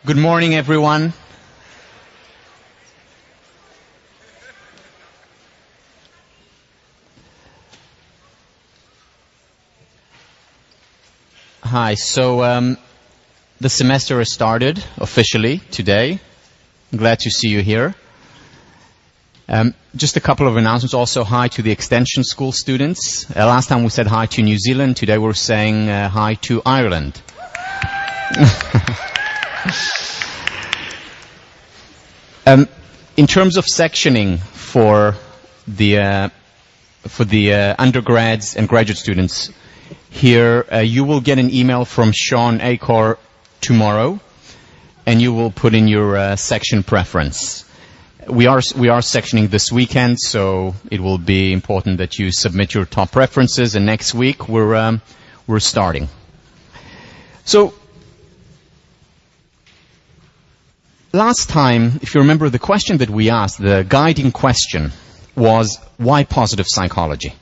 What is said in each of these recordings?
Good morning, everyone. Hi, so the semester has started officially today. I'm glad to see you here. Just a couple of announcements. Also, hi to the extension school students. Last time we said hi to New Zealand. Today we're saying hi to Ireland. In terms of sectioning for the undergrads and graduate students, here you will get an email from Sean Acor tomorrow, and you will put in your section preference. We are sectioning this weekend, so it will be important that you submit your top preferences. And next week we're starting. So last time, if you remember, the question that we asked, the guiding question, was why positive psychology?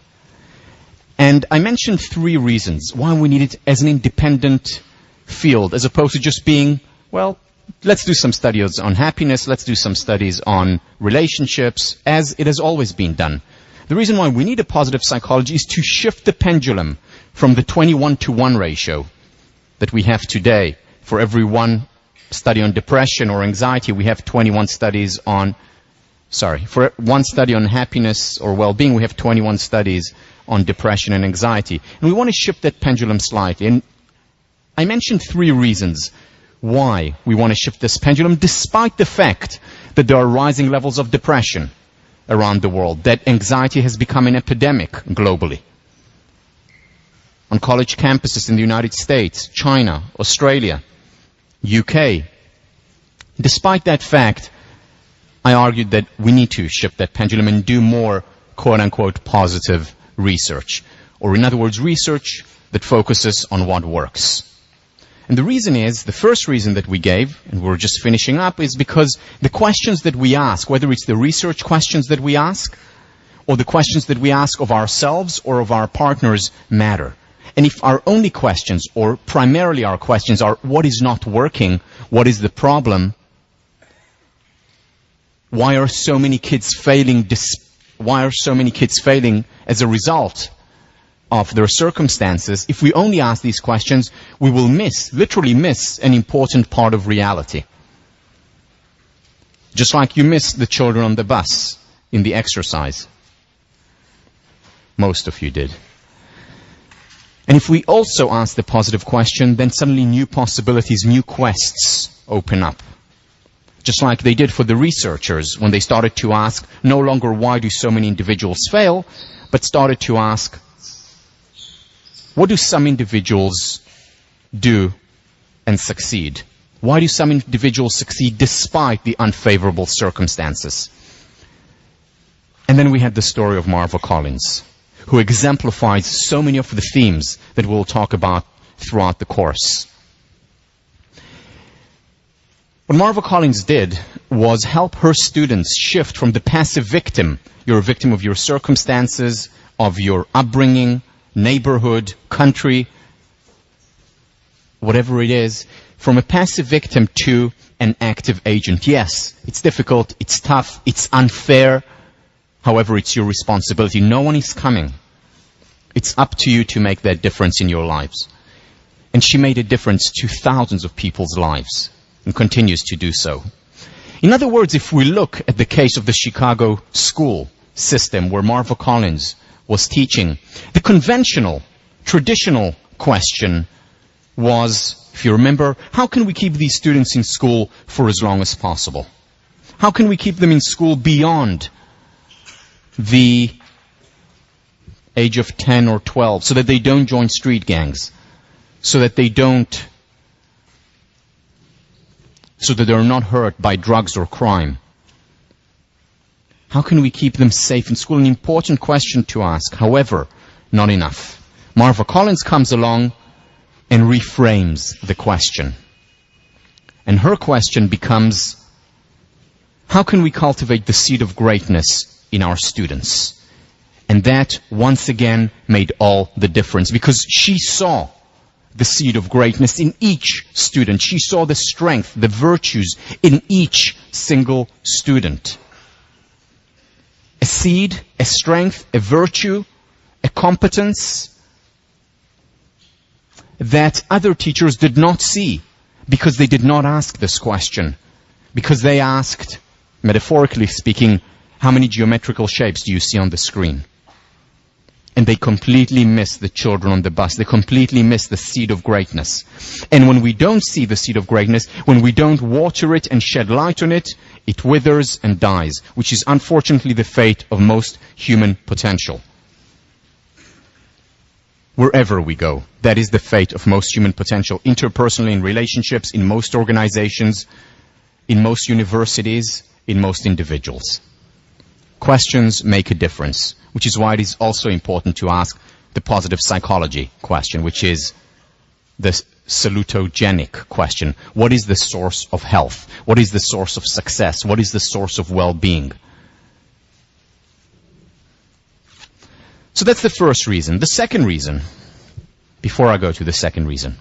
And I mentioned 3 reasons why we need it as an independent field, as opposed to just being, well, let's do some studies on happiness, let's do some studies on relationships, as it has always been done. The reason why we need a positive psychology is to shift the pendulum from the 21-to-1 ratio that we have today. For every one study on depression or anxiety, we have 21 studies on, for one study on happiness or well-being, we have 21 studies on depression and anxiety. And we want to shift that pendulum slightly. And I mentioned 3 reasons why we want to shift this pendulum, despite the fact that there are rising levels of depression around the world, that anxiety has become an epidemic globally. On college campuses in the United States, China, Australia, UK. Despite that fact, I argued that we need to shift that pendulum and do more quote-unquote positive research. Or in other words, research that focuses on what works. And the reason is, the first reason that we gave, and we're just finishing up, is because the questions that we ask, whether it's the research questions that we ask, or the questions that we ask of ourselves or of our partners, matter. And if our only questions, or primarily our questions, are what is not working, what is the problem, why are so many kids failing as a result of their circumstances, if we only ask these questions, we will literally miss an important part of reality. Just like you miss the children on the bus in the exercise. Most of you did. And if we also ask the positive question, then suddenly new possibilities, new quests open up. Just like they did for the researchers when they started to ask no longer why do so many individuals fail, but started to ask, what do some individuals do and succeed? Why do some individuals succeed despite the unfavorable circumstances? And then we had the story of Marva Collins, who exemplifies so many of the themes that we'll talk about throughout the course. What Marva Collins did was help her students shift from the passive victim, you're a victim of your circumstances, of your upbringing, neighborhood, country, whatever it is, from a passive victim to an active agent. Yes, it's difficult, it's tough, it's unfair. However, it's your responsibility. No one is coming. It's up to you to make that difference in your lives. And she made a difference to thousands of people's lives and continues to do so. In other words, if we look at the case of the Chicago school system where Marva Collins was teaching, the conventional, traditional question was, if you remember, how can we keep these students in school for as long as possible? How can we keep them in school beyond the age of 10 or 12 so that they don't join street gangs, so that they're not hurt by drugs or crime? How can we keep them safe in school? An important question to ask. However, not enough. Marva Collins comes along and reframes the question. And her question becomes, how can we cultivate the seed of greatness in our students? And that, once again, made all the difference, because she saw the seed of greatness in each student. She saw the strength, the virtues in each single student. A seed, a strength, a virtue, a competence that other teachers did not see because they did not ask this question. Because they asked, metaphorically speaking, how many geometrical shapes do you see on the screen? And they completely miss the children on the bus. They completely miss the seed of greatness. And when we don't see the seed of greatness, when we don't water it and shed light on it, it withers and dies, which is unfortunately the fate of most human potential. Wherever we go, that is the fate of most human potential, interpersonally in relationships, in most organizations, in most universities, in most individuals. Questions make a difference, which is why it is also important to ask the positive psychology question, which is the salutogenic question. What is the source of health? What is the source of success? What is the source of well-being? So that's the first reason. The second reason, before I go to the second reason,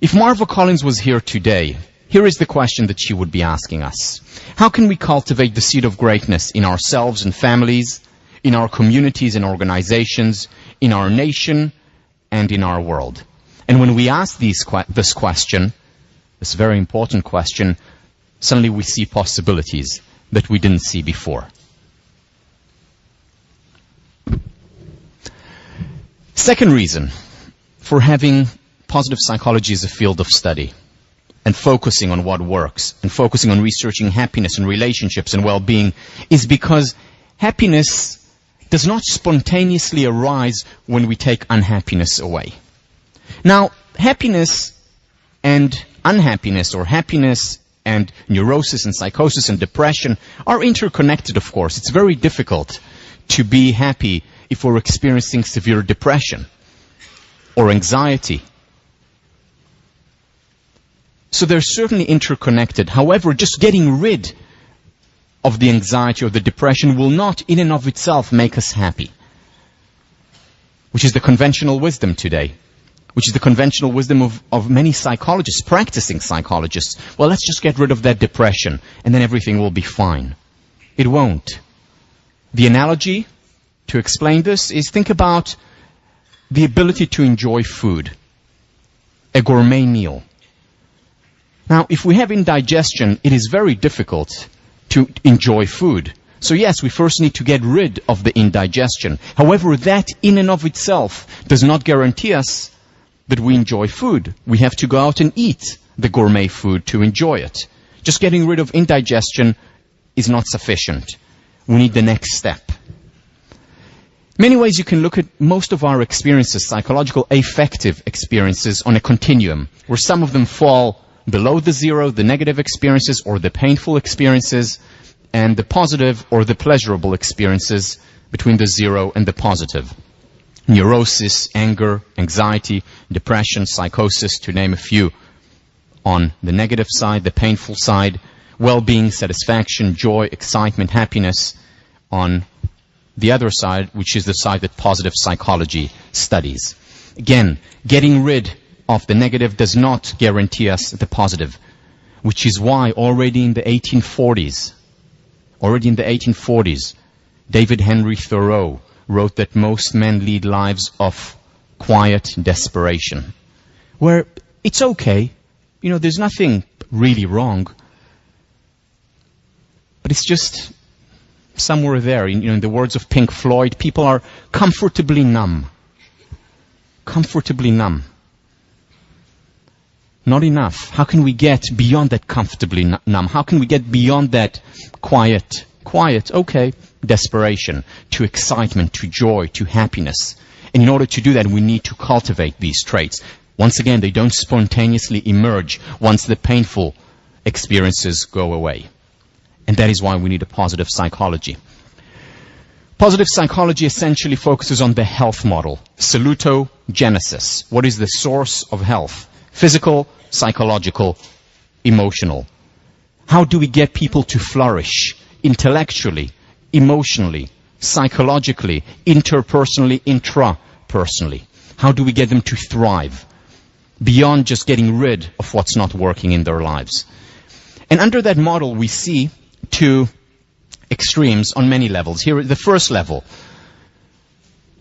if Marva Collins was here today, here is the question that she would be asking us. How can we cultivate the seed of greatness in ourselves and families, in our communities and organizations, in our nation, and in our world? And when we ask this question, this very important question, suddenly we see possibilities that we didn't see before. Second reason for having positive psychology as a field of study and focusing on what works and focusing on researching happiness and relationships and well-being is because happiness does not spontaneously arise when we take unhappiness away. Now, happiness and unhappiness, or happiness and neurosis and psychosis and depression, are interconnected, of course. It's very difficult to be happy if we're experiencing severe depression or anxiety. So they're certainly interconnected. However, just getting rid of the anxiety or the depression will not in and of itself make us happy, which is the conventional wisdom today, which is the conventional wisdom of many psychologists, practicing psychologists. Well, let's just get rid of that depression and then everything will be fine. It won't. The analogy to explain this is, think about the ability to enjoy food, a gourmet meal. Now, if we have indigestion, it is very difficult to enjoy food. So yes, we first need to get rid of the indigestion. However, that in and of itself does not guarantee us that we enjoy food. We have to go out and eat the gourmet food to enjoy it. Just getting rid of indigestion is not sufficient. We need the next step. Many ways you can look at most of our experiences, psychological affective experiences, on a continuum, where some of them fall below the zero, the negative experiences or the painful experiences, and the positive or the pleasurable experiences between the zero and the positive. Neurosis, anger, anxiety, depression, psychosis, to name a few. On the negative side, the painful side, well-being, satisfaction, joy, excitement, happiness. On the other side, which is the side that positive psychology studies. Again, getting rid of the negative does not guarantee us the positive, which is why already in the 1840s, David Henry Thoreau wrote that most men lead lives of quiet desperation, where it's okay, there's nothing really wrong, but it's just somewhere there. In the words of Pink Floyd, people are comfortably numb. Comfortably numb. Not enough. How can we get beyond that comfortably numb? How can we get beyond that quiet, okay, desperation, to excitement, to joy, to happiness? And in order to do that, we need to cultivate these traits. Once again, they don't spontaneously emerge once the painful experiences go away. And that is why we need a positive psychology. Positive psychology essentially focuses on the health model, salutogenesis. What is the source of health? Physical, psychological, emotional. How do we get people to flourish intellectually, emotionally, psychologically, interpersonally, intrapersonally? How do we get them to thrive? beyond just getting rid of what's not working in their lives. And under that model, we see two extremes on many levels. Here, the first level.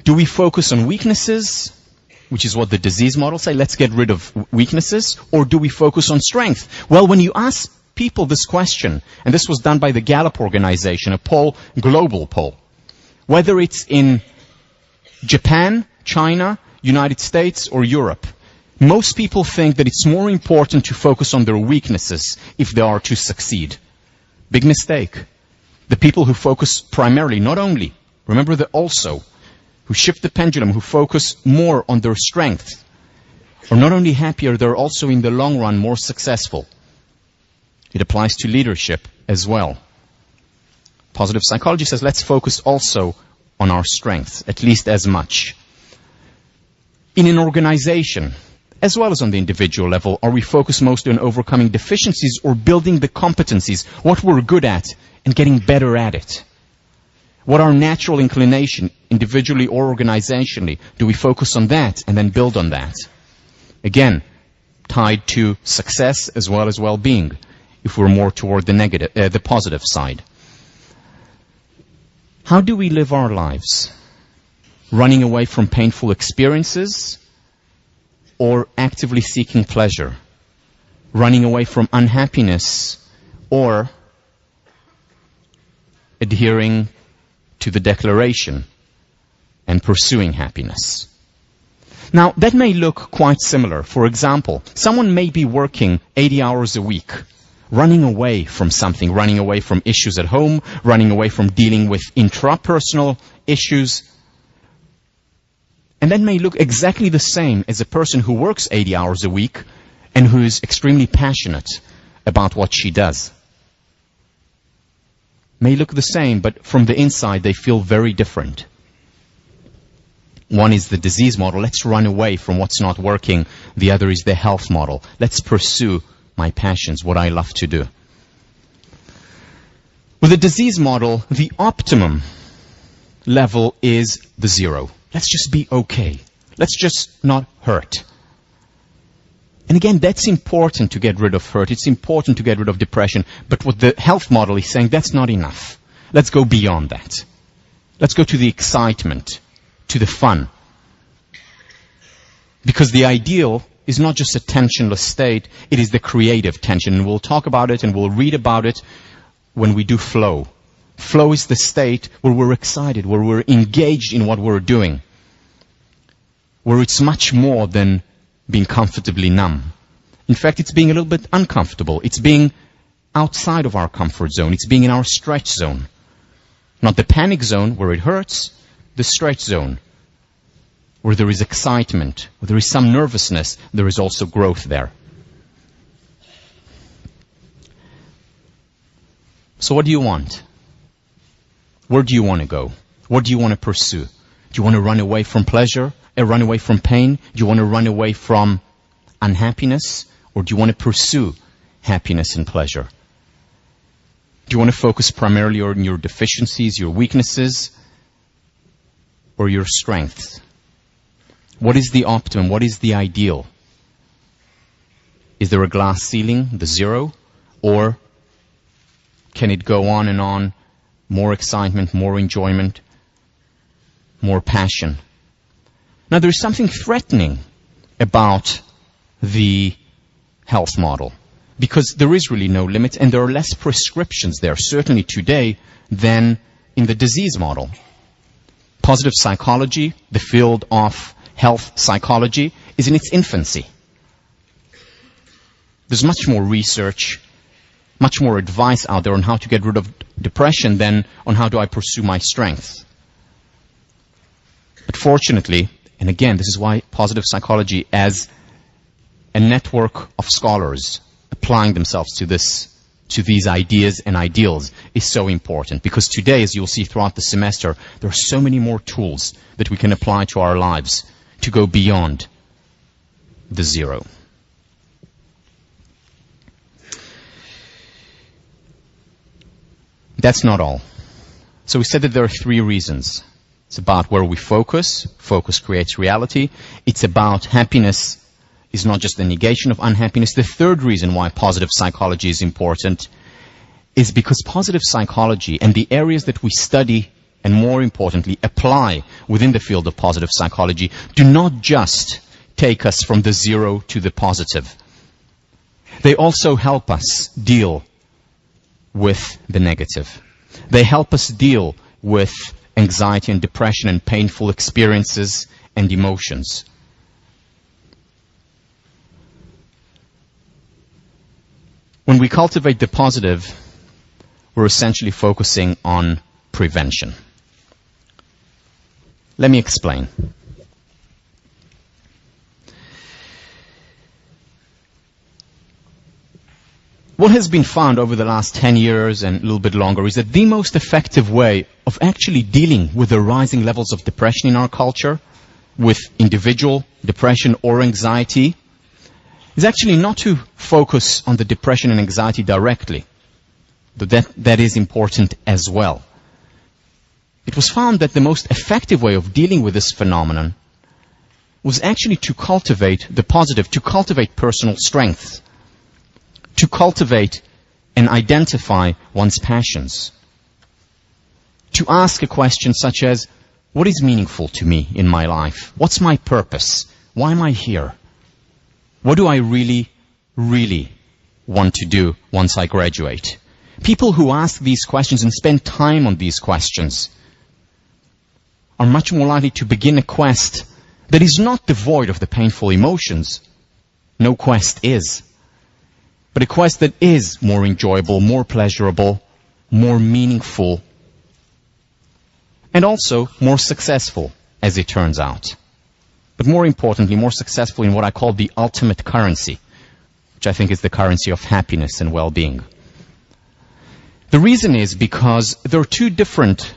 Do we focus on weaknesses, which is what the disease model say, let's get rid of weaknesses, or do we focus on strength? Well, when you ask people this question, and this was done by the Gallup organization, a poll, global poll, whether it's in Japan, China, United States, or Europe, most people think that it's more important to focus on their weaknesses if they are to succeed. Big mistake. The people who focus primarily, not only, remember the also, who shift the pendulum, who focus more on their strengths, are not only happier, they're also in the long run more successful. It applies to leadership as well. Positive psychology says let's focus also on our strengths, at least as much. In an organization, as well as on the individual level, are we focused mostly on overcoming deficiencies or building the competencies, what we're good at, and getting better at it? What our natural inclination, individually or organizationally, do we focus on that and then build on that? Again, tied to success as well as well-being, if we're more toward the positive side. How do we live our lives? Running away from painful experiences or actively seeking pleasure? Running away from unhappiness or adhering to the declaration and pursuing happiness? Now, that may look quite similar. For example, someone may be working 80 hours a week, running away from something, running away from issues at home, running away from dealing with intrapersonal issues. And that may look exactly the same as a person who works 80 hours a week and who is extremely passionate about what she does. May look the same, but from the inside they feel very different. One is the disease model. Let's run away from what's not working. The other is the health model. Let's pursue my passions, what I love to do. With the disease model, the optimum level is the zero. Let's just be okay. Let's just not hurt. And again, that's important to get rid of hurt. It's important to get rid of depression. But what the health model is saying, that's not enough. Let's go beyond that. Let's go to the excitement, to the fun. Because the ideal is not just a tensionless state, it is the creative tension. And we'll talk about it and we'll read about it when we do flow. Flow is the state where we're excited, where we're engaged in what we're doing, where it's much more than being comfortably numb. In fact, it's being a little bit uncomfortable. It's being outside of our comfort zone. It's being in our stretch zone. Not the panic zone where it hurts, the stretch zone where there is excitement, where there is some nervousness, there is also growth there. So what do you want? Where do you want to go? What do you want to pursue? Do you want to run away from pleasure? Run away from pain? Do you want to run away from unhappiness? Or do you want to pursue happiness and pleasure? Do you want to focus primarily on your deficiencies, your weaknesses, or your strengths? What is the optimum? What is the ideal? Is there a glass ceiling, the zero? Or can it go on and on? More excitement, more enjoyment, more passion. Now, there's something threatening about the health model because there is really no limit and there are less prescriptions there, certainly today, than in the disease model. Positive psychology, the field of health psychology, is in its infancy. There's much more research, much more advice out there on how to get rid of depression than on how do I pursue my strengths. But fortunately, and again, this is why positive psychology as a network of scholars applying themselves to these ideas and ideals is so important. Because today, as you'll see throughout the semester, there are so many more tools that we can apply to our lives to go beyond the zero. That's not all. So we said that there are three reasons. It's about where we focus. Focus creates reality. It's about happiness is not just the negation of unhappiness. The third reason why positive psychology is important is because positive psychology and the areas that we study, and more importantly, apply within the field of positive psychology, do not just take us from the zero to the positive. They also help us deal with the negative. They help us deal with anxiety and depression and painful experiences and emotions. When we cultivate the positive, we're essentially focusing on prevention. Let me explain. What has been found over the last 10 years and a little bit longer is that the most effective way of actually dealing with the rising levels of depression in our culture, with individual depression or anxiety, is actually not to focus on the depression and anxiety directly, though that is important as well. It was found that the most effective way of dealing with this phenomenon was actually to cultivate the positive, to cultivate personal strength, to cultivate and identify one's passions, to ask a question such as, what is meaningful to me in my life? What's my purpose? Why am I here? What do I really, really want to do once I graduate? People who ask these questions and spend time on these questions are much more likely to begin a quest that is not devoid of the painful emotions. No quest is. But a quest that is more enjoyable, more pleasurable, more meaningful, and also more successful, as it turns out. But more importantly, more successful in what I call the ultimate currency, which I think is the currency of happiness and well-being. The reason is because there are two different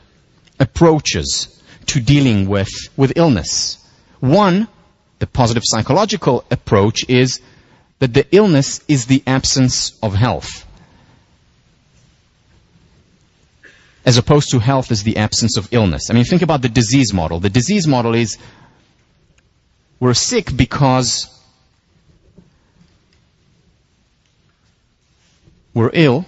approaches to dealing with illness. One, the positive psychological approach, is that the illness is the absence of health, as opposed to health as the absence of illness. I mean, think about the disease model. The disease model is we're sick because we're ill,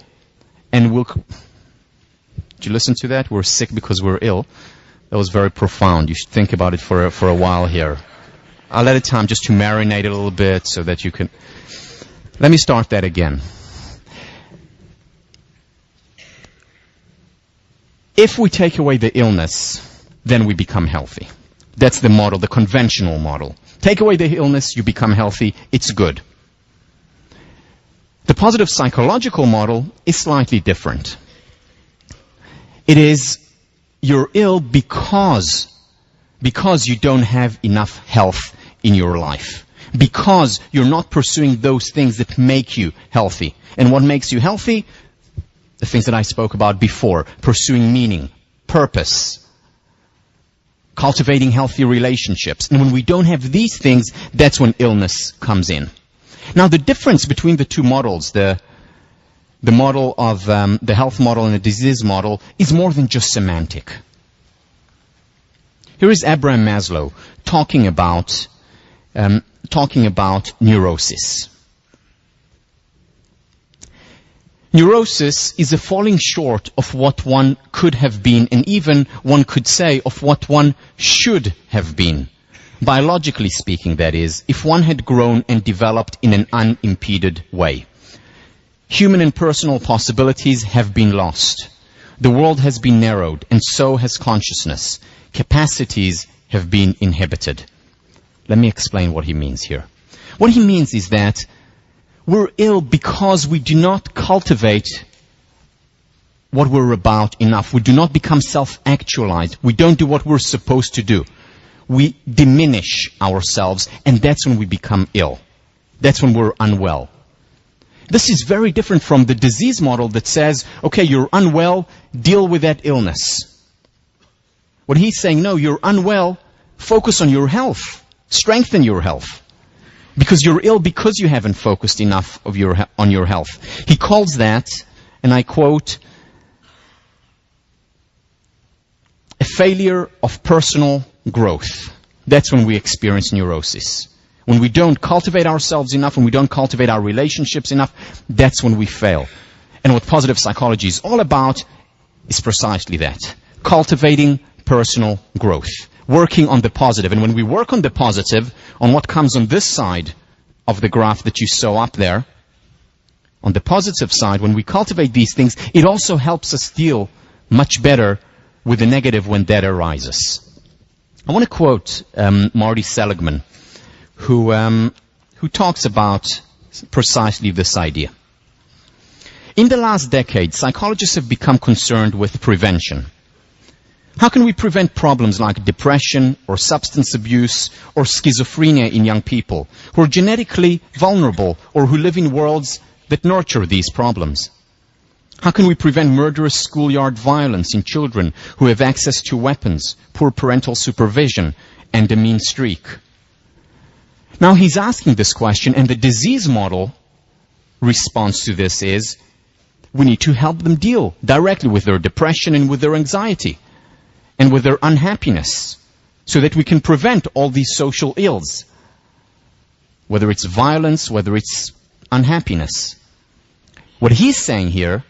and did you listen to that? We're sick because we're ill. That was very profound. You should think about it for a while here. I'll let it time just to marinate a little bit so that you can... Let me start that again. If we take away the illness, then we become healthy. That's the model, the conventional model. Take away the illness, you become healthy, it's good. The positive psychological model is slightly different. It is you're ill because you don't have enough health in your life. Because you're not pursuing those things that make you healthy. And what makes you healthy? The things that I spoke about before. Pursuing meaning, purpose, cultivating healthy relationships. And when we don't have these things, that's when illness comes in. Now, the difference between the two models, the model of the health model and the disease model, is more than just semantic. Here is Abraham Maslow talking about neurosis. Neurosis is a falling short of what one could have been, and even one could say of what one should have been. Biologically speaking, that is, if one had grown and developed in an unimpeded way. Human and personal possibilities have been lost. The world has been narrowed, and so has consciousness. Capacities have been inhibited. Let me explain what he means here. What he means is that we're ill because we do not cultivate what we're about enough. We do not become self-actualized. We don't do what we're supposed to do. We diminish ourselves, and that's when we become ill. That's when we're unwell. This is very different from the disease model that says, okay, you're unwell, deal with that illness. What he's saying, no, you're unwell, focus on your health. Strengthen your health. Because you're ill because you haven't focused enough on your health. He calls that, and I quote, a failure of personal growth. That's when we experience neurosis. when we don't cultivate ourselves enough, when we don't cultivate our relationships enough, that's when we fail. And what positive psychology is all about is precisely that. Cultivating personal growth. Working on the positive. And when we work on the positive, on what comes on this side of the graph that you saw up there, on the positive side, when we cultivate these things, it also helps us deal much better with the negative when that arises. I want to quote Marty Seligman, who talks about precisely this idea. In the last decade, psychologists have become concerned with prevention. How can we prevent problems like depression or substance abuse or schizophrenia in young people who are genetically vulnerable or who live in worlds that nurture these problems? How can we prevent murderous schoolyard violence in children who have access to weapons, poor parental supervision, and a mean streak? Now he's asking this question, and the disease model response to this is, we need to help them deal directly with their depression and with their anxiety and with their unhappiness so that we can prevent all these social ills, whether it's violence, whether it's unhappiness. What he's saying here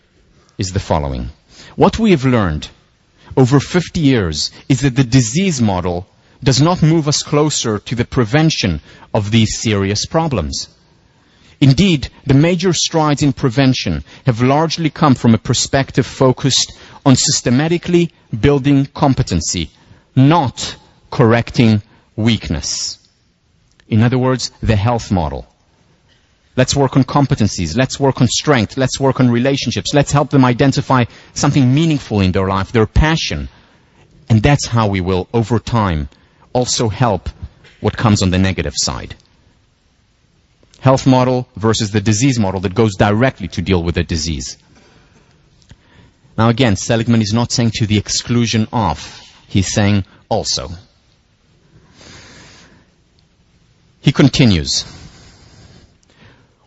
is the following. What we have learned over 50 years is that the disease model does not move us closer to the prevention of these serious problems. Indeed, the major strides in prevention have largely come from a perspective focused on systematically building competency, not correcting weakness. In other words, the health model. Let's work on competencies. Let's work on strength. Let's work on relationships. Let's help them identify something meaningful in their life, their passion. And that's how we will, over time, also help what comes on the negative side. Health model versus the disease model that goes directly to deal with the disease. Now again, Seligman is not saying to the exclusion of. He's saying also. He continues.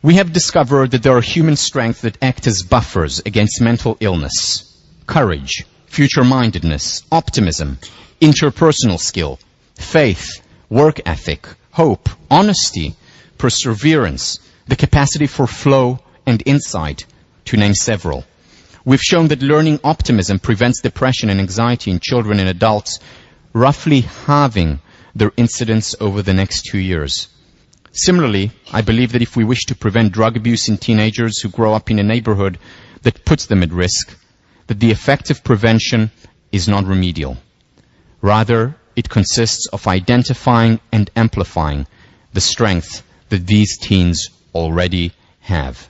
We have discovered that there are human strengths that act as buffers against mental illness. Courage, future-mindedness, optimism, interpersonal skill, faith, work ethic, hope, honesty, perseverance, the capacity for flow and insight, to name several. We've shown that learning optimism prevents depression and anxiety in children and adults, roughly halving their incidence over the next 2 years. Similarly, I believe that if we wish to prevent drug abuse in teenagers who grow up in a neighborhood that puts them at risk, that the effective prevention is not remedial. Rather, it consists of identifying and amplifying the strength that these teens already have.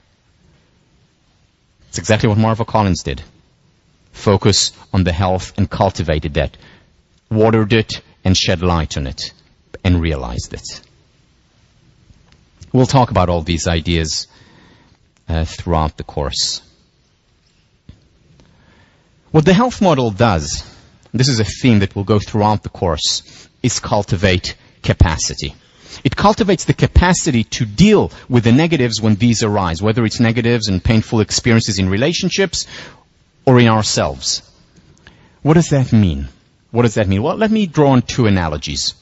It's exactly what Marva Collins did. Focus on the health and cultivated that. Watered it and shed light on it and realized it. We'll talk about all these ideas throughout the course. What the health model does, this is a theme that will go throughout the course, is cultivate capacity. It cultivates the capacity to deal with the negatives when these arise, whether it's negatives and painful experiences in relationships or in ourselves. What does that mean? What does that mean? Well, let me draw on two analogies.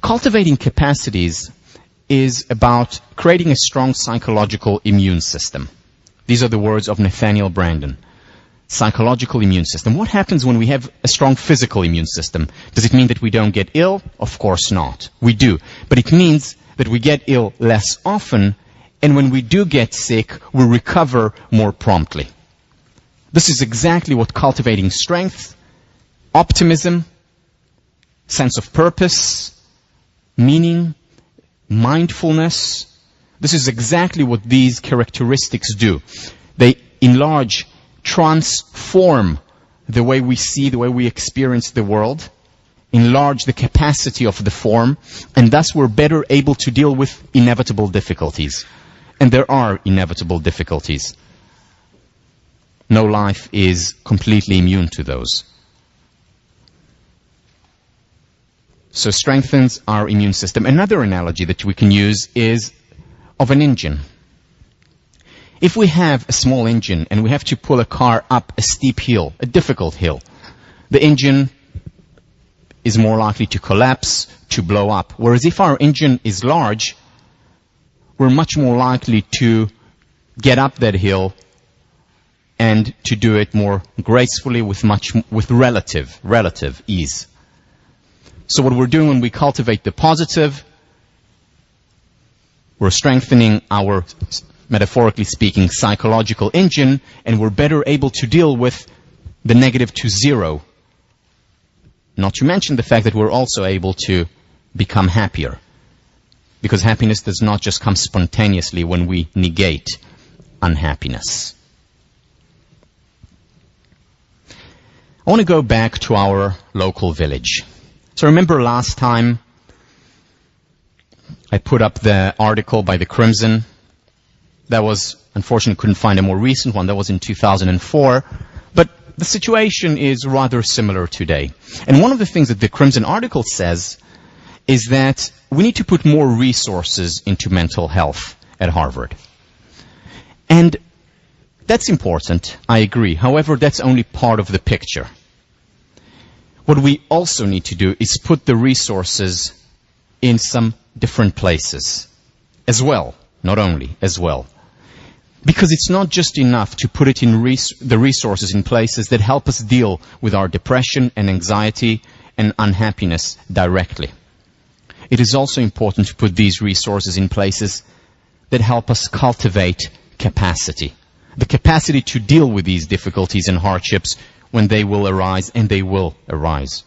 Cultivating capacities is about creating a strong psychological immune system. These are the words of Nathaniel Branden. Psychological immune system. What happens when we have a strong physical immune system? Does it mean that we don't get ill? Of course not. We do. But it means that we get ill less often, and when we do get sick, we recover more promptly. This is exactly what cultivating strength, optimism, sense of purpose, meaning, mindfulness, this is exactly what these characteristics do. They enlarge, transform the way we see, the way we experience the world, enlarge the capacity of the form, and thus we're better able to deal with inevitable difficulties. And there are inevitable difficulties. No life is completely immune to those. So strengthens our immune system. Another analogy that we can use is of an engine. If we have a small engine and we have to pull a car up a steep hill, a difficult hill, the engine is more likely to collapse, to blow up. Whereas if our engine is large, we're much more likely to get up that hill and to do it more gracefully with relative ease. So what we're doing when we cultivate the positive, we're strengthening our, metaphorically speaking, psychological engine, and we're better able to deal with the negative to zero. Not to mention the fact that we're also able to become happier. Because happiness does not just come spontaneously when we negate unhappiness. I want to go back to our local village. So remember last time I put up the article by the Crimson. That was, unfortunately, couldn't find a more recent one. That was in 2004. But the situation is rather similar today. And one of the things that the Crimson article says is that we need to put more resources into mental health at Harvard. And that's important, I agree. However, that's only part of the picture. What we also need to do is put the resources in some different places as well, not only, as well. Because it's not just enough to put it in the resources in places that help us deal with our depression and anxiety and unhappiness directly. It is also important to put these resources in places that help us cultivate capacity. The capacity to deal with these difficulties and hardships when they will arise, and they will arise.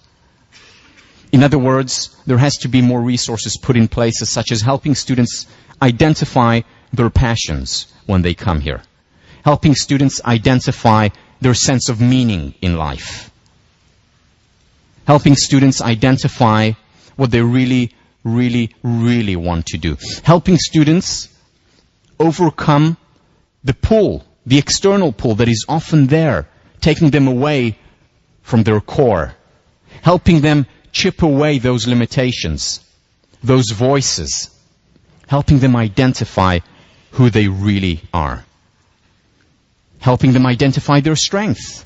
In other words, there has to be more resources put in places such as helping students identify their passions when they come here, helping students identify their sense of meaning in life, helping students identify what they really want to do, helping students overcome the pull, the external pull that is often there, taking them away from their core, helping them chip away those limitations, those voices, helping them identify who they really are, helping them identify their strengths,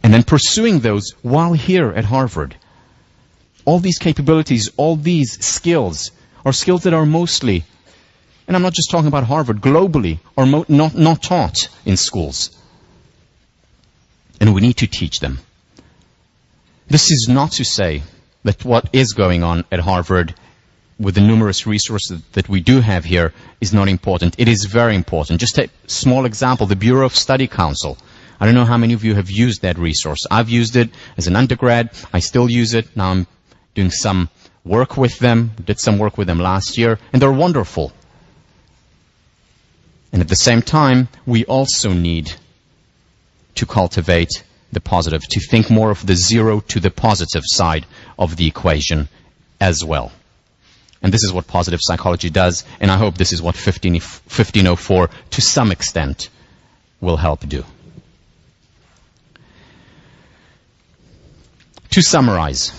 and then pursuing those while here at Harvard. All these capabilities, all these skills are skills that are mostly, and I'm not just talking about Harvard, globally, are not taught in schools. And we need to teach them. This is not to say that what is going on at Harvard with the numerous resources that we do have here is not important. It is very important. Just a small example, the Bureau of Study Council. I don't know how many of you have used that resource. I've used it as an undergrad. I still use it. Now I'm doing some work with them. Did some work with them last year, and they're wonderful. And at the same time, we also need to cultivate the positive, to think more of the zero to the positive side of the equation as well. And this is what positive psychology does, and I hope this is what 1504 to some extent will help do. To summarize,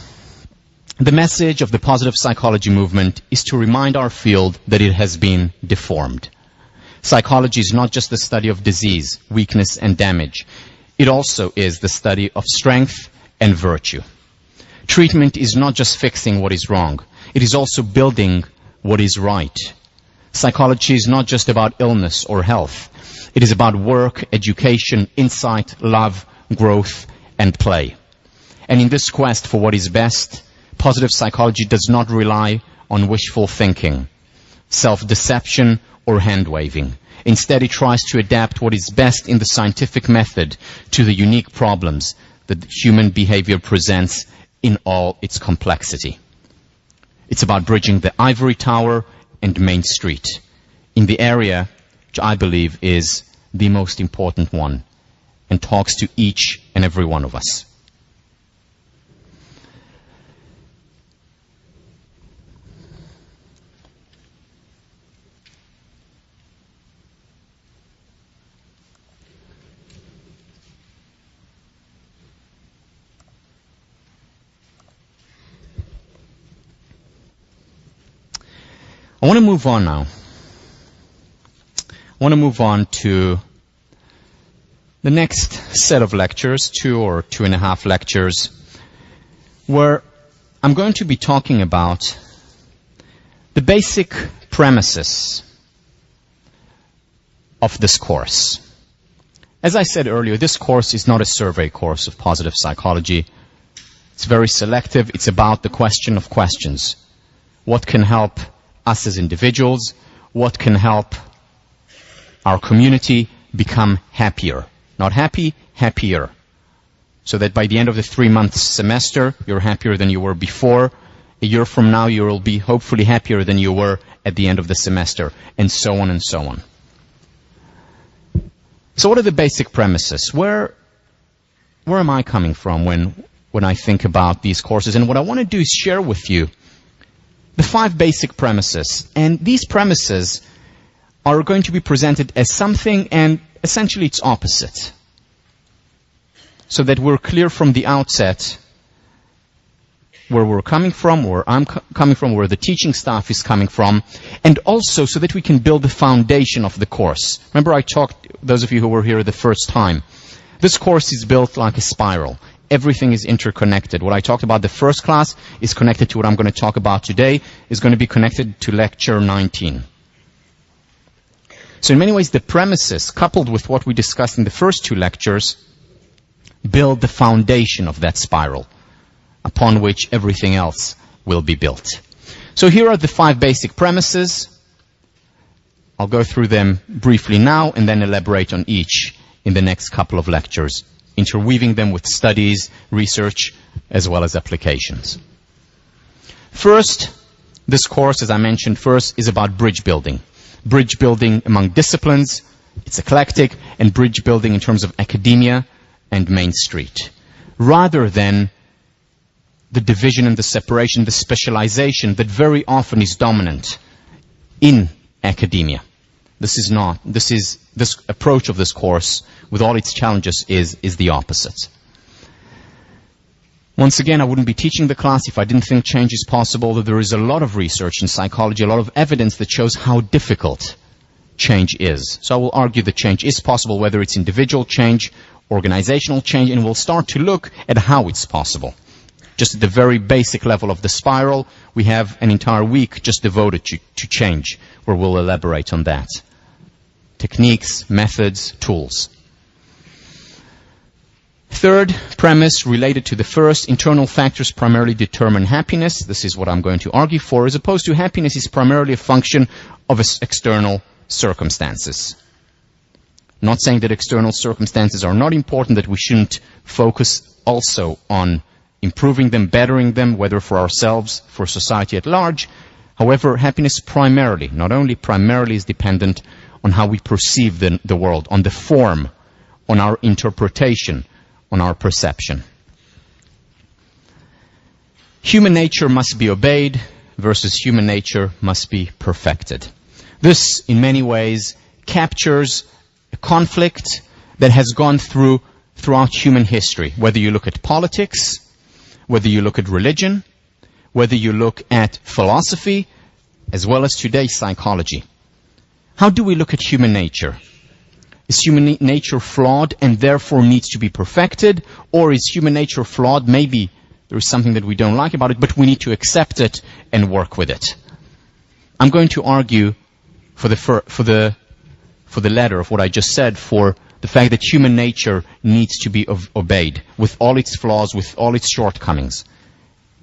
the message of the positive psychology movement is to remind our field that it has been deformed. Psychology is not just the study of disease, weakness, and damage. It also is the study of strength and virtue. Treatment is not just fixing what is wrong. It is also building what is right. Psychology is not just about illness or health. It is about work, education, insight, love, growth, and play. And in this quest for what is best, positive psychology does not rely on wishful thinking, self-deception, or hand-waving. Instead, it tries to adapt what is best in the scientific method to the unique problems that human behavior presents in all its complexity. It's about bridging the ivory tower and Main Street in the area which I believe is the most important one and talks to each and every one of us. I want to move on now. I want to move on to the next set of lectures, 2 or 2.5 lectures, where I'm going to be talking about the basic premises of this course. As I said earlier, this course is not a survey course of positive psychology. It's very selective. It's about the question of questions. What can help us as individuals? What can help our community become happier? Not happy, happier. So that by the end of the 3-month semester, you're happier than you were before. A year from now, you will be hopefully happier than you were at the end of the semester, and so on and so on. So what are the basic premises? Where am I coming from when I think about these courses? And what I want to do is share with you the 5 basic premises. And these premises are going to be presented as something, and essentially it's opposite. So that we're clear from the outset where we're coming from, where I'm coming from, where the teaching staff is coming from, and also so that we can build the foundation of the course. Remember I talked, those of you who were here the first time, this course is built like a spiral. Everything is interconnected. What I talked about the first class is connected to what I'm going to talk about today, is going to be connected to lecture 19. So in many ways, the premises, coupled with what we discussed in the first 2 lectures, build the foundation of that spiral, upon which everything else will be built. So here are the 5 basic premises. I'll go through them briefly now and then elaborate on each in the next couple of lectures, interweaving them with studies, research, as well as applications. First, this course, as I mentioned first, is about bridge building. Bridge building among disciplines, it's eclectic, and bridge building in terms of academia and Main Street, rather than the division and the separation, the specialization that very often is dominant in academia. This approach of this course, with all its challenges, is the opposite. Once again, I wouldn't be teaching the class if I didn't think change is possible, that there is a lot of research in psychology, a lot of evidence that shows how difficult change is. So I will argue that change is possible, whether it's individual change, organizational change, and we'll start to look at how it's possible. Just at the very basic level of the spiral, we have an entire week just devoted to change, where we'll elaborate on that. Techniques, methods, tools. Third premise, related to the first, internal factors primarily determine happiness. This is what I'm going to argue for, as opposed to happiness is primarily a function of external circumstances. Not saying that external circumstances are not important, that we shouldn't focus also on improving them, bettering them, whether for ourselves, for society at large. However, happiness primarily, not only primarily, is dependent on how we perceive the world, on the form, on our interpretation, on our perception. Human nature must be obeyed versus human nature must be perfected. This, in many ways, captures a conflict that has gone throughout human history, whether you look at politics, whether you look at religion, whether you look at philosophy, as well as today's psychology. How do we look at human nature? Is human nature flawed and therefore needs to be perfected? Or is human nature flawed? Maybe there is something that we don't like about it, but we need to accept it and work with it. I'm going to argue for the latter of what I just said, for the fact that human nature needs to be obeyed with all its flaws, with all its shortcomings,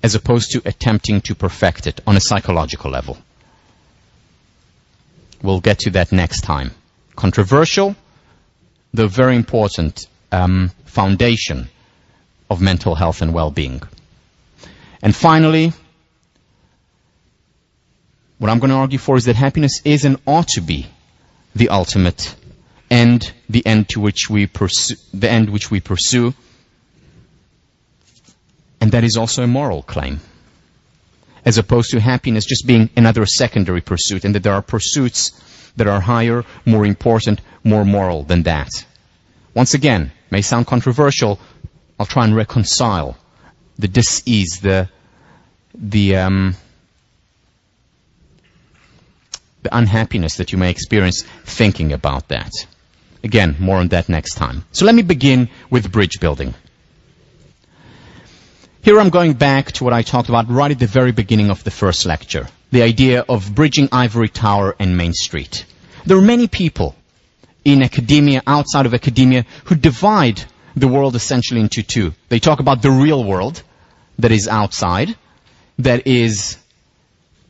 as opposed to attempting to perfect it on a psychological level. We'll get to that next time. Controversial, though very important foundation of mental health and well-being. And finally, what I'm going to argue for is that happiness is and ought to be the ultimate end, the end which we pursue, and that is also a moral claim, as opposed to happiness just being another secondary pursuit, and that there are pursuits that are higher, more important, more moral than that. Once again, may sound controversial, I'll try and reconcile the dis-ease, the unhappiness that you may experience thinking about that. Again, more on that next time. So let me begin with bridge building. Here I'm going back to what I talked about right at the very beginning of the first lecture, the idea of bridging Ivory Tower and Main Street. There are many people in academia, outside of academia, who divide the world essentially into two. They talk about the real world that is outside, that is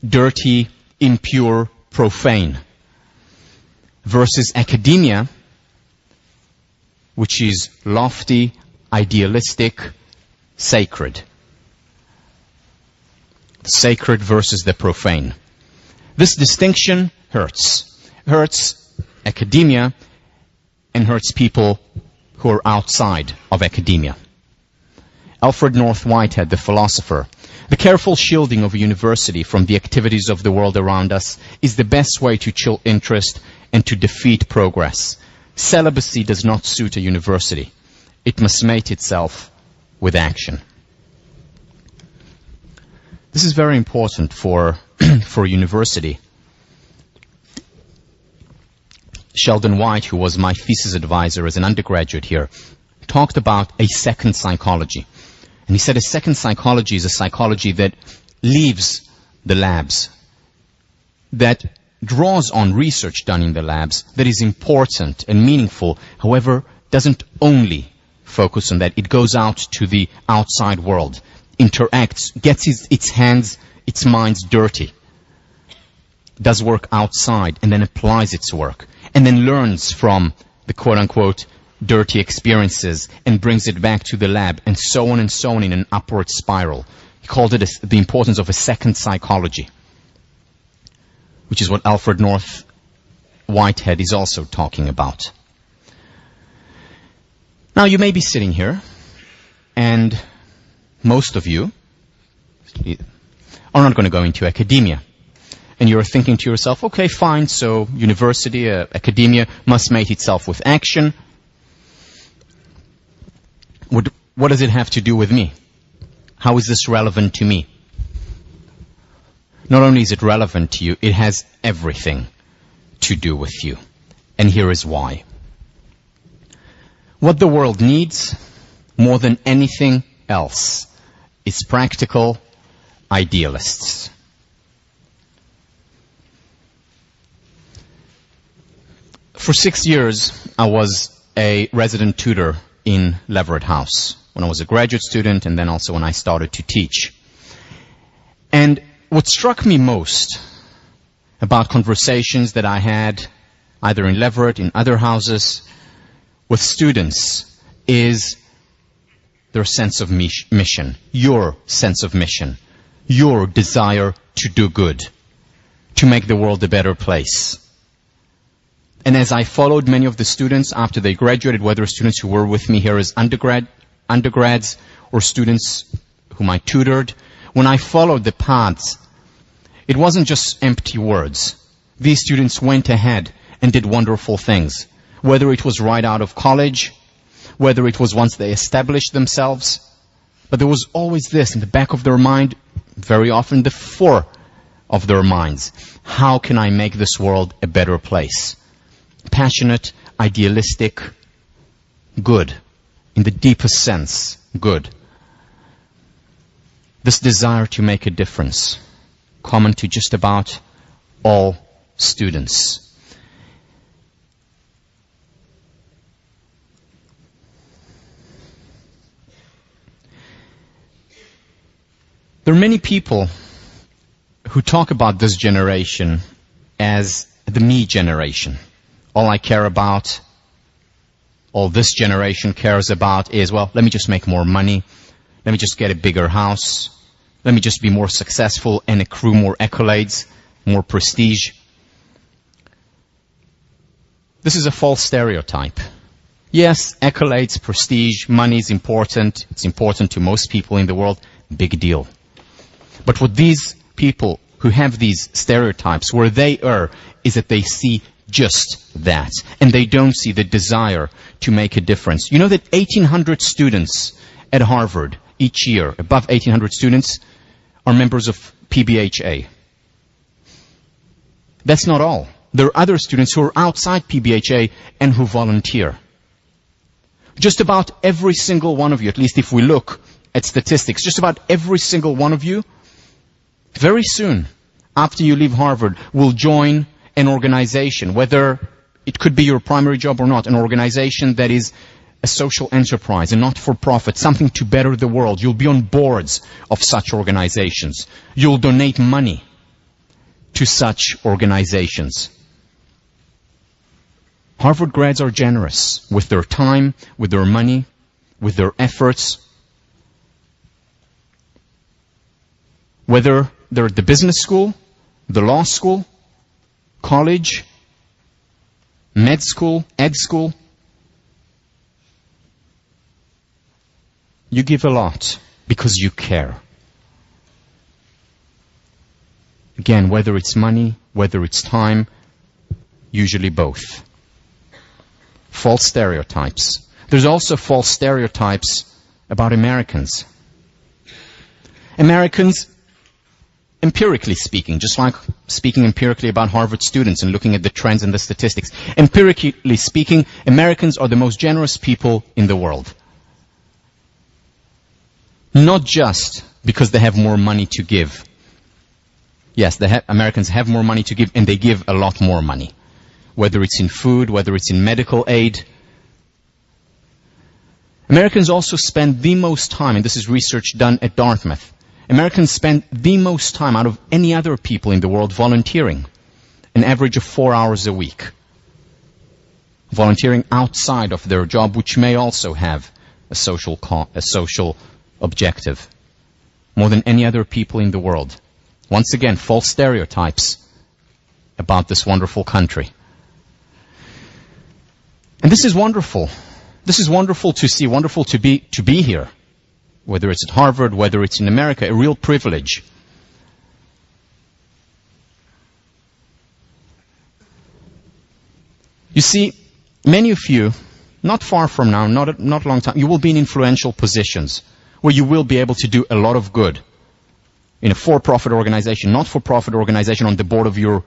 dirty, impure, profane, versus academia, which is lofty, idealistic, sacred. The sacred versus the profane. This distinction hurts. Hurts academia and hurts people who are outside of academia. Alfred North Whitehead, the philosopher, the careful shielding of a university from the activities of the world around us is the best way to chill interest and to defeat progress. Celibacy does not suit a university. It must mate itself with action. This is very important for a university. Sheldon White, who was my thesis advisor as an undergraduate here, talked about a second psychology. And he said a second psychology is a psychology that leaves the labs, that draws on research done in the labs, that is important and meaningful, however, doesn't only focus on that. It goes out to the outside world, interacts, gets its hands, its minds dirty, does work outside, and then applies its work, and then learns from the quote-unquote dirty experiences and brings it back to the lab, and so on in an upward spiral. He called it the importance of a second psychology, which is what Alfred North Whitehead is also talking about. Now, you may be sitting here, and most of you are not going to go into academia. And you're thinking to yourself, okay, fine, so university, academia must mate itself with action. What does it have to do with me? How is this relevant to me? Not only is it relevant to you, it has everything to do with you. And here is why. What the world needs, more than anything else, is practical idealists. For 6 years, I was a resident tutor in Leverett House, when I was a graduate student and then also when I started to teach. And what struck me most about conversations that I had, either in Leverett, in other houses, with students, is their sense of mission, your sense of mission, your desire to do good, to make the world a better place. And as I followed many of the students after they graduated, whether students who were with me here as undergrads or students whom I tutored, when I followed the paths, it wasn't just empty words. These students went ahead and did wonderful things, whether it was right out of college, whether it was once they established themselves. But there was always this in the back of their mind, very often the fore of their minds. How can I make this world a better place? Passionate, idealistic, good. In the deepest sense, good. This desire to make a difference, common to just about all students. There are many people who talk about this generation as the me generation. All I care about, all this generation cares about is, well, let me just make more money. Let me just get a bigger house. Let me just be more successful and accrue more accolades, more prestige. This is a false stereotype. Yes, accolades, prestige, money is important. It's important to most people in the world. Big deal. But what these people who have these stereotypes, where they err, is that they see just that. And they don't see the desire to make a difference. You know that 1,800 students at Harvard each year, above 1,800 students, are members of PBHA. That's not all. There are other students who are outside PBHA and who volunteer. Just about every single one of you, at least if we look at statistics, just about every single one of you, very soon, after you leave Harvard, will join an organization, whether it could be your primary job or not, an organization that is a social enterprise, a not-for-profit, something to better the world. You'll be on boards of such organizations. You'll donate money to such organizations. Harvard grads are generous with their time, with their money, with their efforts. Whether they're at the business school, the law school, college, med school, ed school, you give a lot because you care. Again, whether it's money, whether it's time, usually both. False stereotypes. There's also false stereotypes about Americans. Americans, empirically speaking, just like speaking empirically about Harvard students and looking at the trends and the statistics, empirically speaking, Americans are the most generous people in the world. Not just because they have more money to give. Yes, Americans have more money to give, and they give a lot more money. Whether it's in food, whether it's in medical aid. Americans also spend the most time, and this is research done at Dartmouth, Americans spend the most time out of any other people in the world volunteering, an average of 4 hours a week. Volunteering outside of their job, which may also have a social objective, more than any other people in the world. Once again, false stereotypes about this wonderful country. And this is wonderful. This is wonderful to see, wonderful to be here. Whether it's at Harvard, whether it's in America, a real privilege. You see, many of you, not far from now, not a long time, you will be in influential positions where you will be able to do a lot of good in a for-profit organization, not-for-profit organization, on the board of your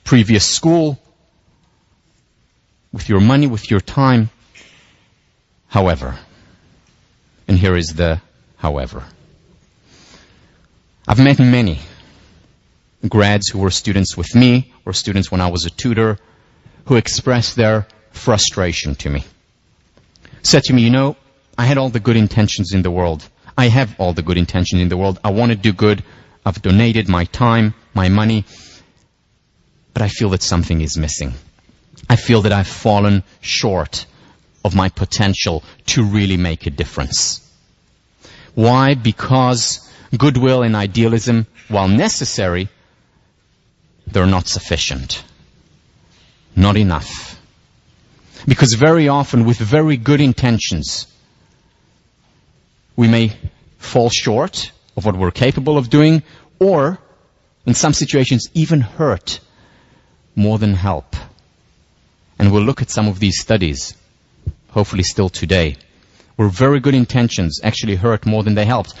previous school, with your money, with your time. However, and here is the however. I've met many grads who were students with me, or students when I was a tutor, who expressed their frustration to me. Said to me, you know, I had all the good intentions in the world. I have all the good intentions in the world. I want to do good. I've donated my time, my money, but I feel that something is missing. I feel that I've fallen short of my potential to really make a difference. Why? Because goodwill and idealism, while necessary, they're not sufficient. Not enough. Because very often, with very good intentions, we may fall short of what we're capable of doing, or, in some situations, even hurt more than help. And we'll look at some of these studies, hopefully still today, where very good intentions actually hurt more than they helped.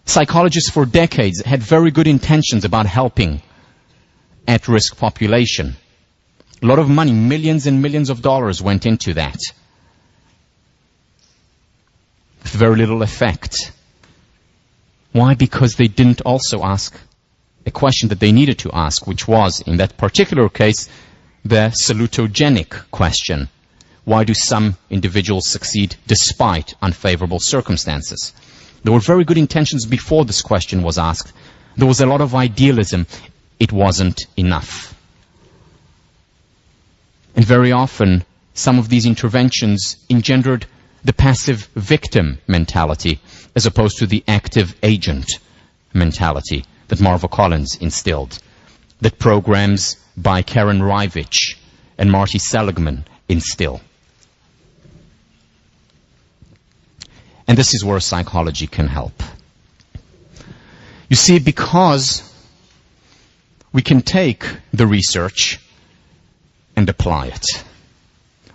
Psychologists for decades had very good intentions about helping at-risk population. A lot of money, millions and millions of dollars went into that, with very little effect. Why? Because they didn't also ask a question that they needed to ask, which was, in that particular case, the salutogenic question. Why do some individuals succeed despite unfavorable circumstances? There were very good intentions before this question was asked. There was a lot of idealism. It wasn't enough. And very often, some of these interventions engendered the passive victim mentality as opposed to the active agent mentality that Marva Collins instilled, that programs by Karen Rivich and Marty Seligman instill. And this is where psychology can help. You see, because we can take the research and apply it.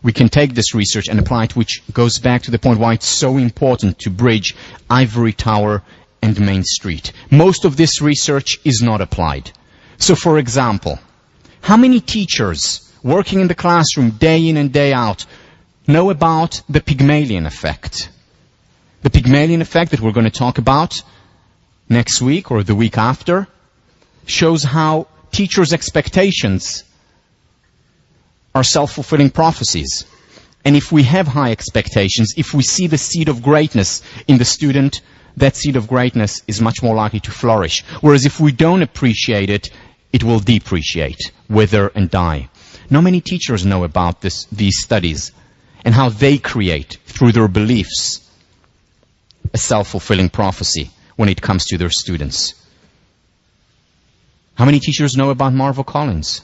We can take this research and apply it, which goes back to the point why it's so important to bridge Ivory Tower and Main Street. Most of this research is not applied. So, for example, how many teachers working in the classroom day in and day out know about the Pygmalion effect? The Pygmalion effect that we're going to talk about next week or the week after shows how teachers' expectations are self-fulfilling prophecies. And if we have high expectations, if we see the seed of greatness in the student, that seed of greatness is much more likely to flourish. Whereas if we don't appreciate it, it will depreciate, wither and die. Not many teachers know about these studies and how they create, through their beliefs, a self-fulfilling prophecy when it comes to their students. How many teachers know about Marvel Collins?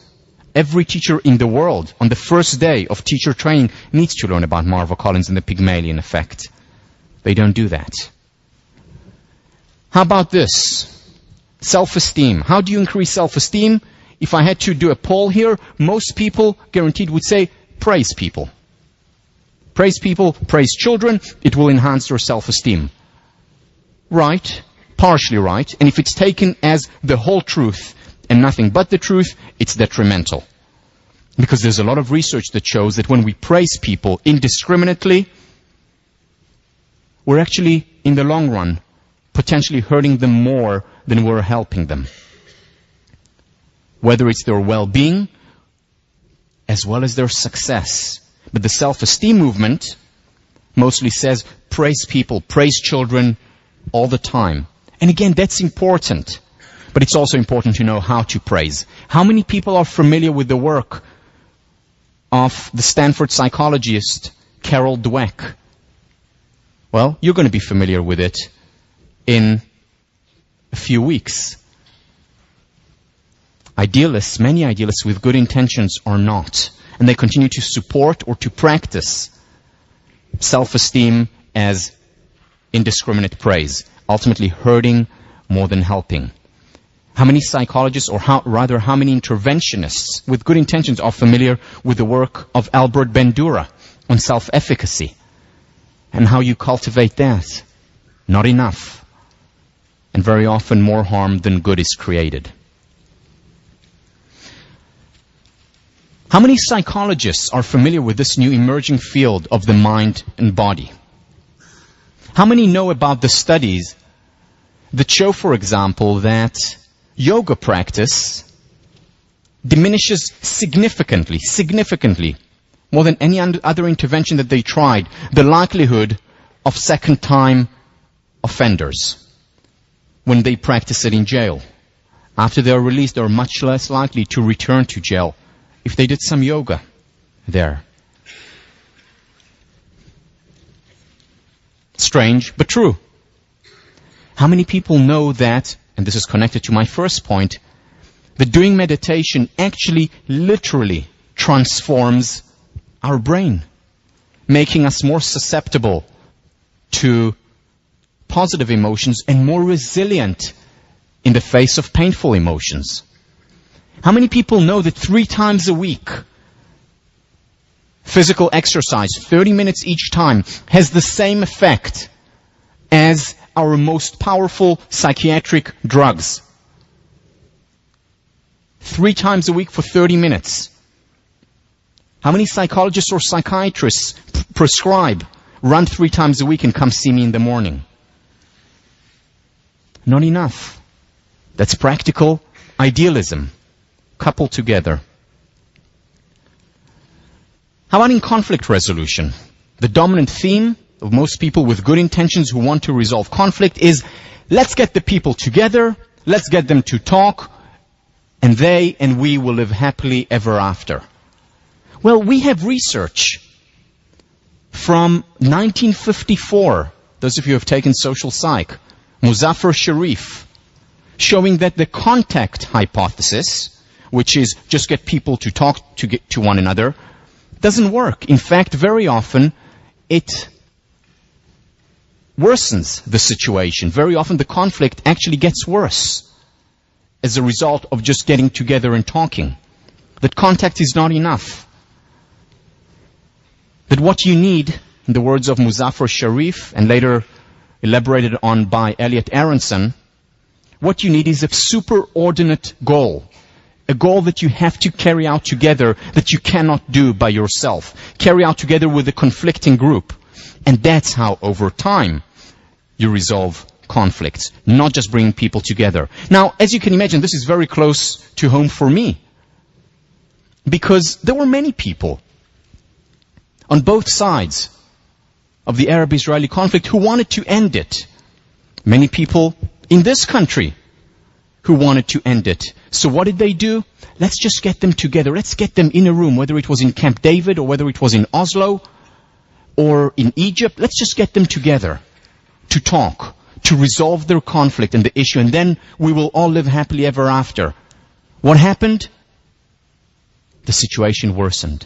Every teacher in the world, on the first day of teacher training, needs to learn about Marvel Collins and the Pygmalion effect. They don't do that. How about this? Self-esteem. How do you increase self-esteem? If I had to do a poll here, most people guaranteed would say, praise people. Praise people, praise children, it will enhance their self-esteem. Right, partially right, and if it's taken as the whole truth and nothing but the truth, it's detrimental. Because there's a lot of research that shows that when we praise people indiscriminately, we're actually, in the long run, potentially hurting them more than we're helping them. Whether it's their well-being, as well as their success. But the self-esteem movement mostly says, praise people, praise children all the time. And again, that's important. But it's also important to know how to praise. How many people are familiar with the work of the Stanford psychologist Carol Dweck? Well, you're going to be familiar with it in a few weeks. Idealists, many idealists with good intentions are not. And they continue to support or to practice self-esteem as indiscriminate praise, ultimately hurting more than helping. How many psychologists, or how many interventionists with good intentions are familiar with the work of Albert Bandura on self-efficacy and how you cultivate that? Not enough. And very often more harm than good is created. How many psychologists are familiar with this new emerging field of the mind and body? How many know about the studies that show, for example, that yoga practice diminishes significantly, more than any other intervention that they tried, the likelihood of second-time offenders when they practice it in jail? After they are released, they are much less likely to return to jail if they did some yoga there. Strange, but true. How many people know that, and this is connected to my first point, that doing meditation actually literally transforms our brain, making us more susceptible to positive emotions and more resilient in the face of painful emotions? How many people know that 3 times a week, physical exercise, 30 minutes each time, has the same effect as our most powerful psychiatric drugs? 3 times a week for 30 minutes. How many psychologists or psychiatrists prescribe, run 3 times a week and come see me in the morning? Not enough. That's practical idealism coupled together. How about in conflict resolution? The dominant theme of most people with good intentions who want to resolve conflict is, let's get the people together, let's get them to talk, and they and we will live happily ever after. Well, we have research from 1954, those of you who have taken social psych, Muzaffar Sharif, showing that the contact hypothesis, which is just get people to talk to one another, doesn't work. In fact, very often it worsens the situation. Very often the conflict actually gets worse as a result of just getting together and talking. That contact is not enough. That what you need, in the words of Muzaffar Sharif, and later elaborated on by Elliot Aronson, what you need is a superordinate goal. A goal that you have to carry out together, that you cannot do by yourself. Carry out together with a conflicting group. And that's how, over time, you resolve conflicts, not just bringing people together. Now, as you can imagine, this is very close to home for me. Because there were many people on both sides of the Arab-Israeli conflict who wanted to end it. Many people in this country who wanted to end it. So what did they do? Let's just get them together. Let's get them in a room, whether it was in Camp David or whether it was in Oslo or in Egypt. Let's just get them together to talk, to resolve their conflict and the issue, and then we will all live happily ever after. What happened? The situation worsened.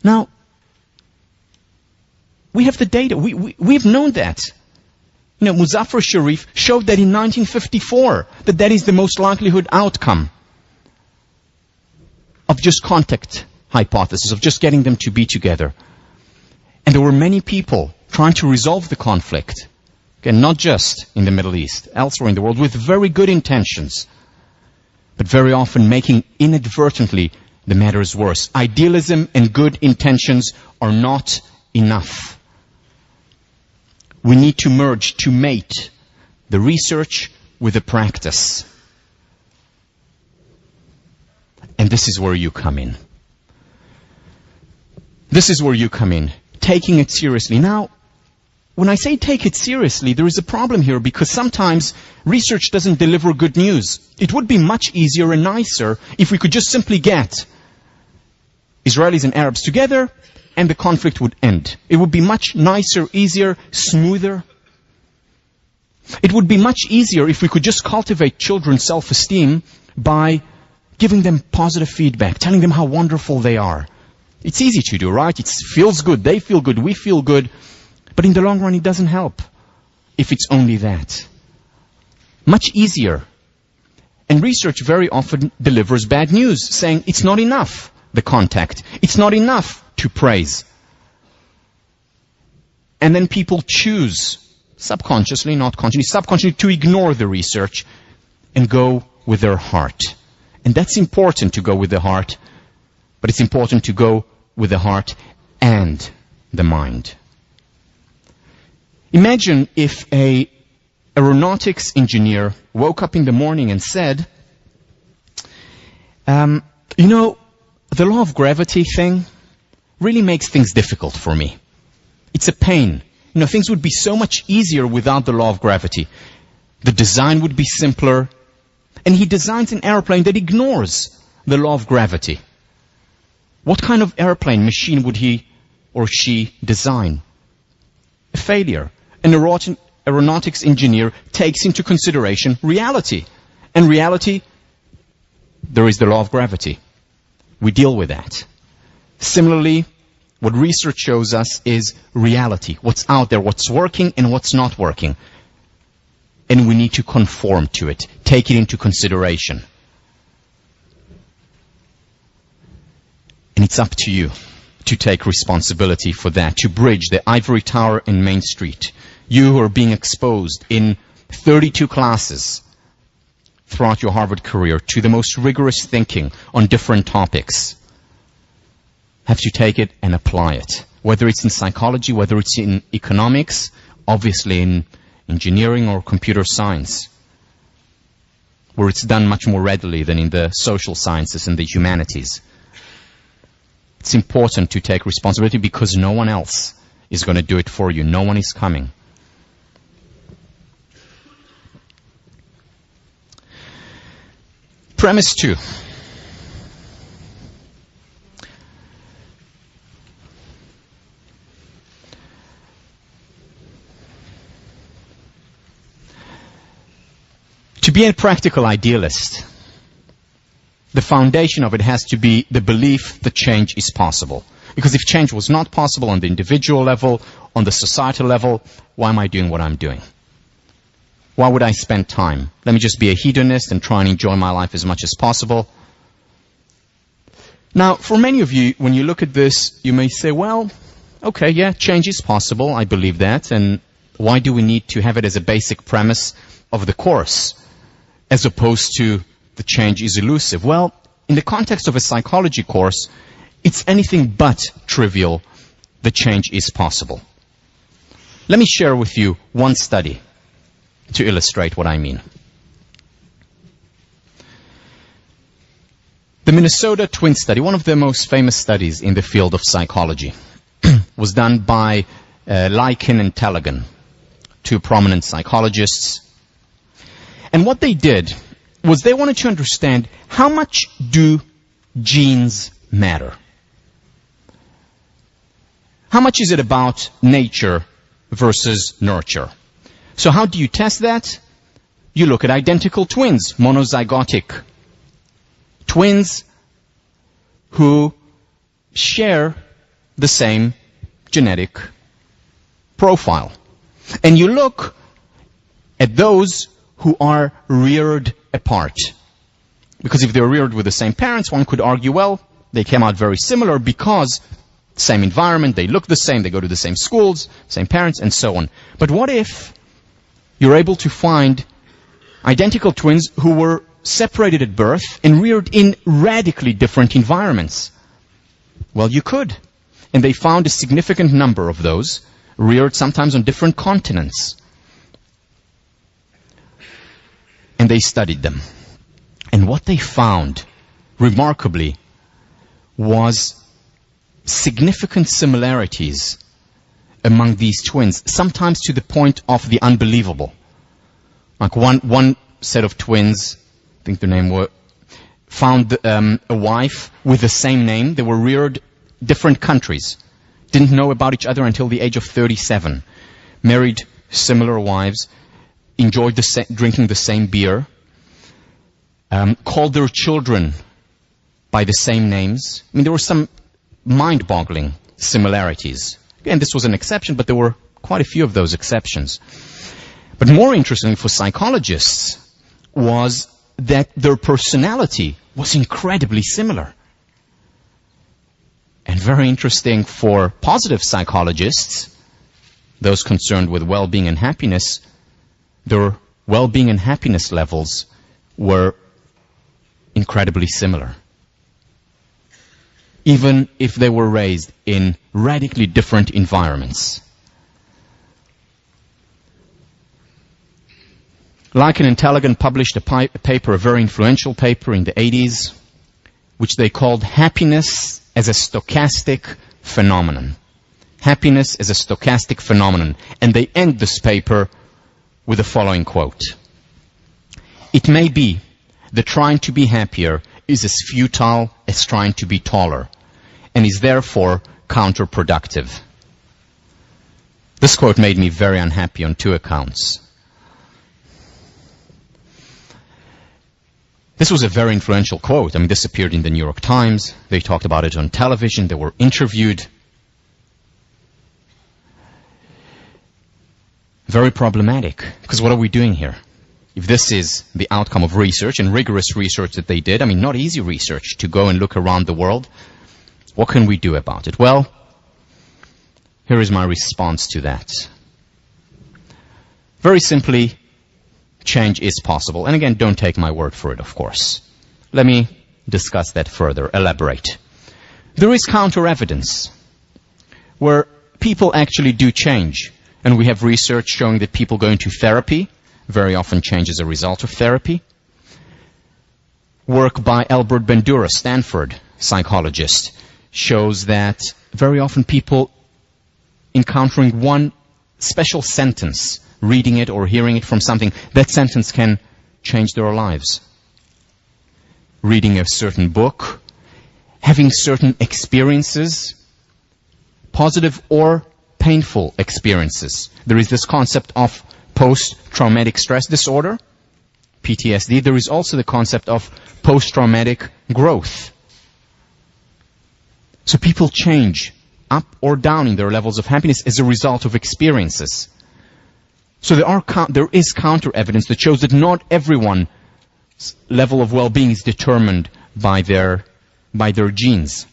Now, we have the data. We've known that. You know, Muzaffar Sharif showed that in 1954, that is the most likelihood outcome of just contact hypothesis, of just getting them to be together. And there were many people trying to resolve the conflict, again, not just in the Middle East, elsewhere in the world, with very good intentions, but very often making inadvertently the matters worse. Idealism and good intentions are not enough. We need to merge, to mate the research with the practice. And this is where you come in. This is where you come in, taking it seriously. Now, when I say take it seriously, there is a problem here because sometimes research doesn't deliver good news. It would be much easier and nicer if we could just simply get Israelis and Arabs together and the conflict would end. It would be much nicer, easier, smoother. It would be much easier if we could just cultivate children's self-esteem by giving them positive feedback, telling them how wonderful they are. It's easy to do, right? It feels good, they feel good, we feel good. But in the long run, it doesn't help if it's only that. Much easier. And research very often delivers bad news, saying it's not enough, the contact. It's not enough to praise. And then people choose, subconsciously, not consciously, subconsciously, to ignore the research and go with their heart. And that's important, to go with the heart, but it's important to go with the heart and the mind. Imagine if an aeronautics engineer woke up in the morning and said, you know, the law of gravity thing really makes things difficult for me. It's a pain. You know, things would be so much easier without the law of gravity. The design would be simpler. And he designs an airplane that ignores the law of gravity. What kind of airplane machine would he or she design? A failure. An aeronautics engineer takes into consideration reality. And reality, there is the law of gravity. We deal with that. Similarly, what research shows us is reality. What's out there, what's working and what's not working. And we need to conform to it, take it into consideration. And it's up to you to take responsibility for that, to bridge the ivory tower and Main Street. You who are being exposed in 32 classes throughout your Harvard career to the most rigorous thinking on different topics, have to take it and apply it. Whether it's in psychology, whether it's in economics, obviously in engineering or computer science, where it's done much more readily than in the social sciences and the humanities. It's important to take responsibility because no one else is going to do it for you. No one is coming. Premise 2. To be a practical idealist, the foundation of it has to be the belief that change is possible. Because if change was not possible on the individual level, on the societal level, why am I doing what I'm doing? Why would I spend time? Let me just be a hedonist and try and enjoy my life as much as possible. Now, for many of you, when you look at this, you may say, well, okay, yeah, change is possible. I believe that. And why do we need to have it as a basic premise of the course, as opposed to the change is elusive? Well, in the context of a psychology course, it's anything but trivial that change is possible. Let me share with you one study to illustrate what I mean. The Minnesota twin study, one of the most famous studies in the field of psychology, was done by Lycan and Tellegen, two prominent psychologists. And what they did was they wanted to understand how much do genes matter? How much is it about nature versus nurture? So how do you test that? You look at identical twins, monozygotic twins who share the same genetic profile. And you look at those who are reared apart. Because if they're reared with the same parents, one could argue, well, they came out very similar because same environment, they look the same, they go to the same schools, same parents, and so on. But what if you're able to find identical twins who were separated at birth and reared in radically different environments? Well, you could. And they found a significant number of those reared sometimes on different continents. And they studied them. And what they found, remarkably, was significant similarities among these twins, sometimes to the point of the unbelievable. Like one set of twins, I think their name were, found a wife with the same name. They were reared different countries. Didn't know about each other until the age of 37. Married similar wives. Enjoyed drinking the same beer. Called their children by the same names. I mean, there were some mind-boggling similarities. Again, this was an exception, but there were quite a few of those exceptions. But more interesting for psychologists was that their personality was incredibly similar. And very interesting for positive psychologists, those concerned with well-being and happiness, their well-being and happiness levels were incredibly similar. Even if they were raised in radically different environments. Lycan and Tellegen published a paper, a very influential paper in the 80s, which they called Happiness as a Stochastic Phenomenon. Happiness as a Stochastic Phenomenon. And they end this paper with the following quote. It may be that trying to be happier is as futile as trying to be taller, and is therefore counterproductive. This quote made me very unhappy on two accounts. This was a very influential quote. I mean, this appeared in the New York Times. They talked about it on television. They were interviewed. Very problematic. Because what are we doing here? If this is the outcome of research, and rigorous research that they did, I mean, not easy research to go and look around the world, what can we do about it? Well, here is my response to that. Very simply, change is possible. And again, don't take my word for it, of course. Let me discuss that further, elaborate. There is counter-evidence where people actually do change. And we have research showing that people going to therapy very often change as a result of therapy. Work by Albert Bandura, Stanford psychologist, shows that very often people encountering one special sentence, reading it or hearing it from something, that sentence can change their lives. Reading a certain book, having certain experiences, positive or painful experiences. There is this concept of post-traumatic stress disorder, PTSD. There is also the concept of post-traumatic growth. So people change up or down in their levels of happiness as a result of experiences. So there is counter-evidence that shows that not everyone's level of well-being is determined by their genes.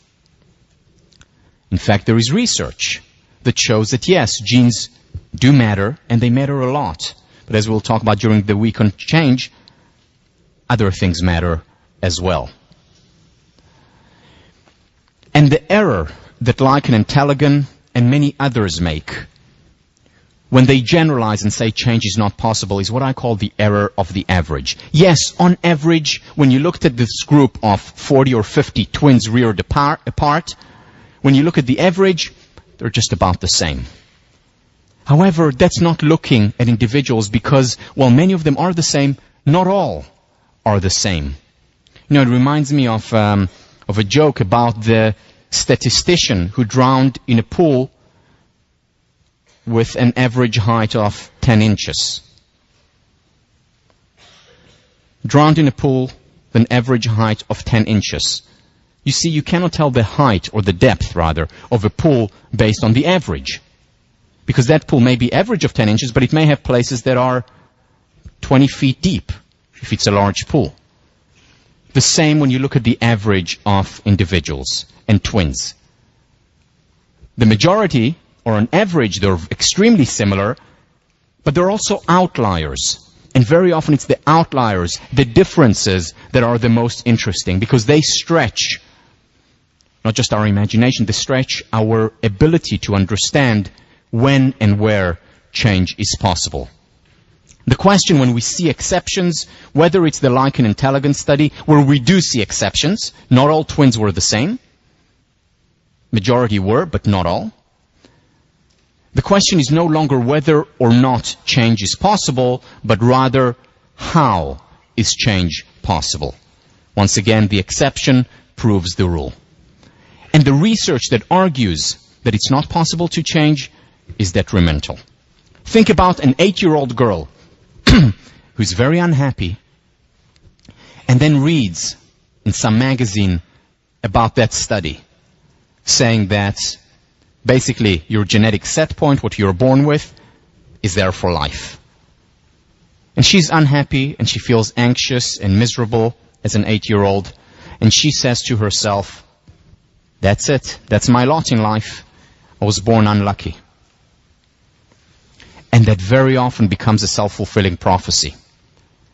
In fact, there is research that shows that yes, genes do matter, and they matter a lot. But as we'll talk about during the week on change, other things matter as well. And the error that Lycan and Tellegen and many others make when they generalize and say change is not possible is what I call the error of the average. Yes, on average, when you looked at this group of 40 or 50 twins reared apart, when you look at the average, they're just about the same. However, that's not looking at individuals because, while many of them are the same, not all are the same. You know, it reminds me of a joke about the statistician who drowned in a pool with an average height of 10 inches. Drowned in a pool with an average height of 10 inches. You see, you cannot tell the height, or the depth rather, of a pool based on the average. Because that pool may be average of 10 inches, but it may have places that are 20 feet deep, if it's a large pool. The same when you look at the average of individuals and twins. The majority, or on average, they're extremely similar, but they're also outliers. And very often it's the outliers, the differences, that are the most interesting, because they stretch not just our imagination, they stretch our ability to understand when and where change is possible. The question when we see exceptions, whether it's the Lycan-Intelligence study, where we do see exceptions, not all twins were the same. Majority were, but not all. The question is no longer whether or not change is possible, but rather how is change possible. Once again, the exception proves the rule. And the research that argues that it's not possible to change is detrimental. Think about an 8-year-old girl who's very unhappy and then reads in some magazine about that study, saying that basically your genetic set point, what you're born with, is there for life. And she's unhappy and she feels anxious and miserable as an 8-year-old, and she says to herself, that's it, that's my lot in life, I was born unlucky. And that very often becomes a self-fulfilling prophecy.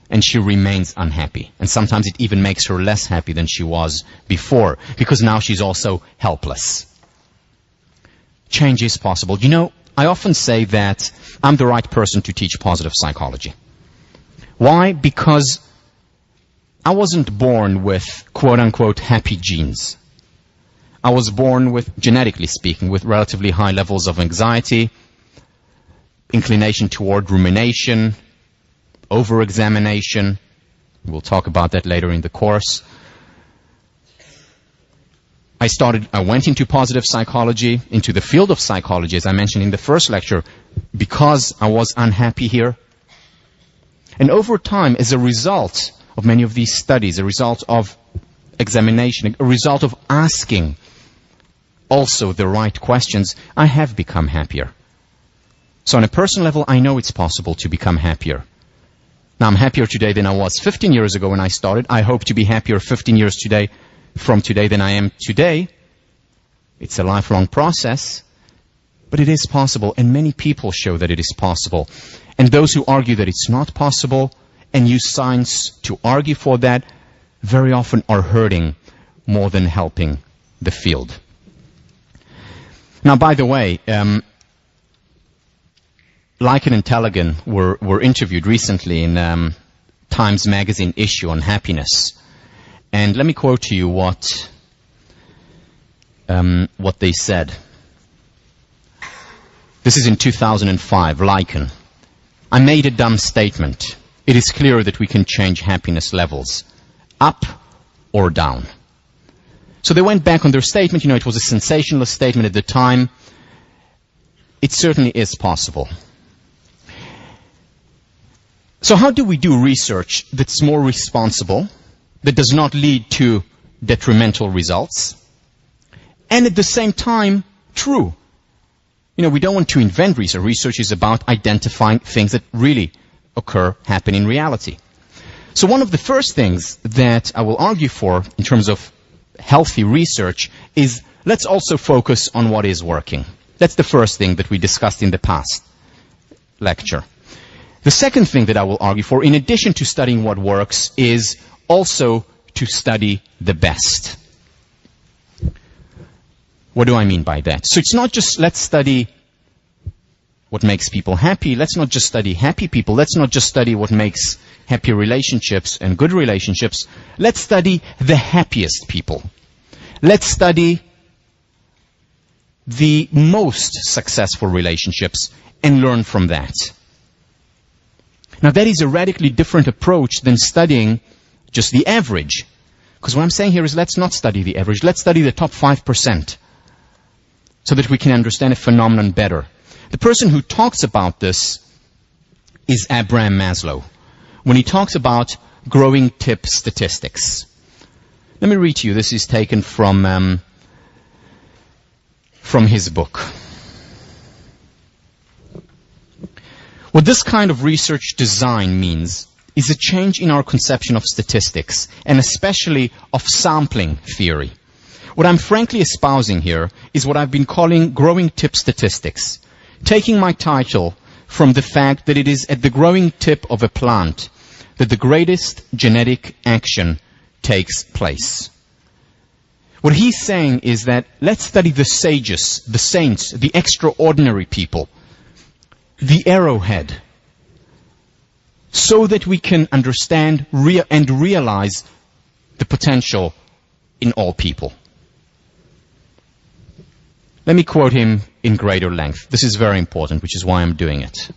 And she remains unhappy. And sometimes it even makes her less happy than she was before, because now she's also helpless. Change is possible. You know, I often say that I'm the right person to teach positive psychology. Why? Because I wasn't born with quote-unquote happy genes. I was born with, genetically speaking, with relatively high levels of anxiety, inclination toward rumination, over-examination. We'll talk about that later in the course. I went into positive psychology, into the field of psychology, as I mentioned in the first lecture, because I was unhappy here. And over time, as a result of many of these studies, a result of examination, a result of asking also the right questions, I have become happier. So on a personal level, I know it's possible to become happier. Now, I'm happier today than I was 15 years ago when I started. I hope to be happier 15 years from today than I am today. It's a lifelong process, but it is possible, and many people show that it is possible. And those who argue that it's not possible and use science to argue for that very often are hurting more than helping the field. Now, by the way, Lycan-Intelligence were interviewed recently in Times Magazine issue on happiness. And let me quote to you what they said. This is in 2005, Lycan. I made a dumb statement. It is clear that we can change happiness levels, up or down. So they went back on their statement. You know, it was a sensationalist statement at the time. It certainly is possible. So how do we do research that's more responsible, that does not lead to detrimental results, and at the same time, true? You know, we don't want to invent research. Research is about identifying things that really happen in reality. So one of the first things that I will argue for in terms of healthy research is let's also focus on what is working. That's the first thing that we discussed in the past lecture. The second thing that I will argue for, in addition to studying what works, is also to study the best. What do I mean by that? So it's not just let's study what makes people happy, let's not just study happy people. Let's not just study what makes happy relationships and good relationships. Let's study the happiest people. Let's study the most successful relationships and learn from that. Now, that is a radically different approach than studying just the average. Because what I'm saying here is let's not study the average. Let's study the top 5% so that we can understand a phenomenon better. The person who talks about this is Abraham Maslow when he talks about growing tip statistics. Let me read to you. This is taken from his book. What this kind of research design means is a change in our conception of statistics, and especially of sampling theory. What I'm frankly espousing here is what I've been calling growing tip statistics, taking my title from the fact that it is at the growing tip of a plant that the greatest genetic action takes place. What he's saying is that let's study the sages, the saints, the extraordinary people, the arrowhead, so that we can understand and realize the potential in all people. Let me quote him in greater length. This is very important, which is why I'm doing it.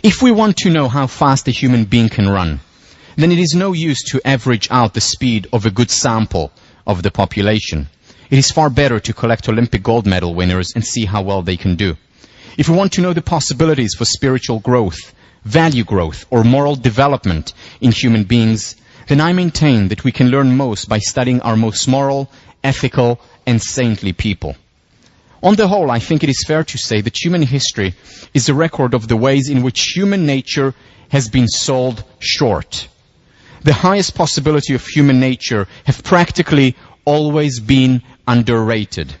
If we want to know how fast a human being can run, then it is no use to average out the speed of a good sample of the population. It is far better to collect Olympic gold medal winners and see how well they can do. If we want to know the possibilities for spiritual growth, value growth, or moral development in human beings, then I maintain that we can learn most by studying our most moral, ethical, and saintly people. On the whole, I think it is fair to say that human history is a record of the ways in which human nature has been sold short. The highest possibility of human nature have practically always been underrated.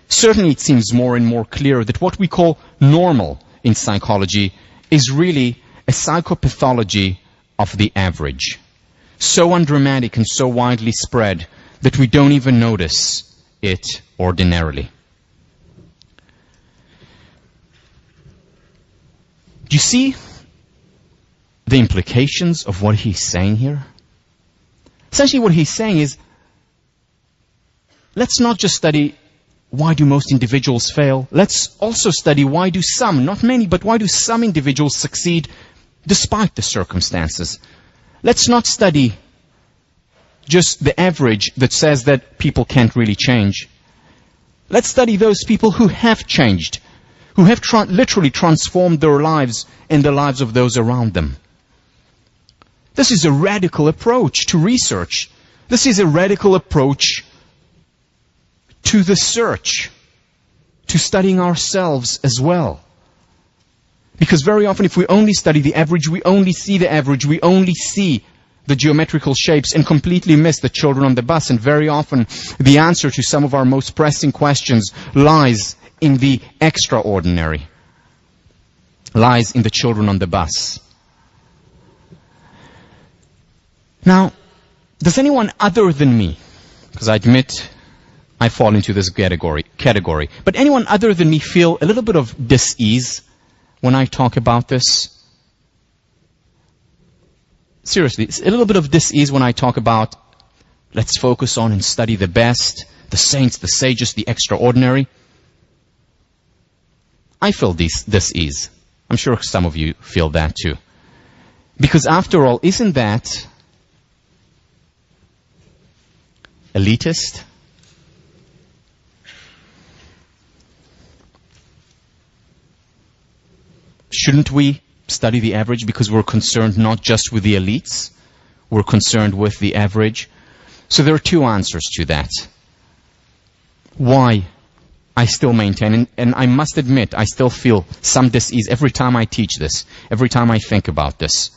Certainly it seems more and more clear that what we call normal in psychology is really a psychopathology of the average. So undramatic and so widely spread that we don't even notice it ordinarily. Do you see the implications of what he's saying here? Essentially what he's saying is, let's not just study why do most individuals fail. Let's also study why do some, not many, but why do some individuals succeed despite the circumstances. Let's not study just the average that says that people can't really change. Let's study those people who have changed, who have literally transformed their lives and the lives of those around them. This is a radical approach to research. This is a radical approach to the search, to studying ourselves as well. Because very often if we only study the average, we only see the average, we only see the geometrical shapes and completely miss the children on the bus. And very often the answer to some of our most pressing questions lies in the extraordinary, lies in the children on the bus. Now, does anyone other than me, because I admit I fall into this category, but anyone other than me feel a little bit of dis-ease when I talk about this? Seriously, it's a little bit of dis-ease when I talk about let's focus on and study the best, the saints, the sages, the extraordinary. I feel dis-ease. I'm sure some of you feel that too. Because after all, isn't that elitist? Shouldn't we study the average because we're concerned not just with the elites, we're concerned with the average? So there are two answers to that. Why I still maintain, and I must admit, I still feel some dis-ease every time I teach this, every time I think about this.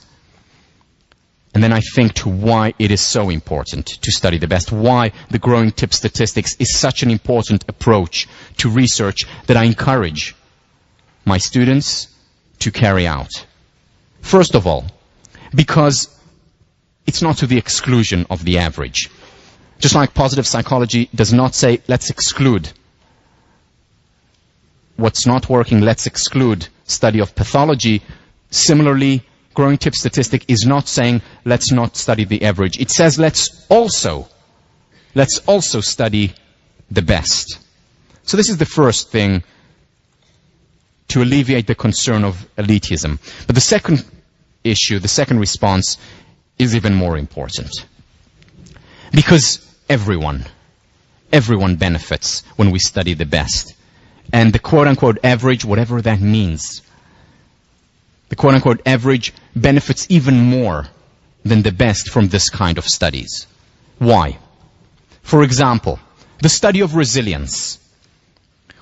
And then I think to why it is so important to study the best, why the growing tip statistics is such an important approach to research that I encourage my students to carry out. First of all, because it's not to the exclusion of the average. Just like positive psychology does not say, let's exclude what's not working, let's exclude study of pathology. Similarly, growing tip statistic is not saying let's not study the average. It says let's also study the best. So this is the first thing to alleviate the concern of elitism. But the second issue, the second response, is even more important. Because everyone benefits when we study the best. And the quote-unquote average, whatever that means, the quote-unquote average benefits even more than the best from this kind of studies. Why? For example, the study of resilience.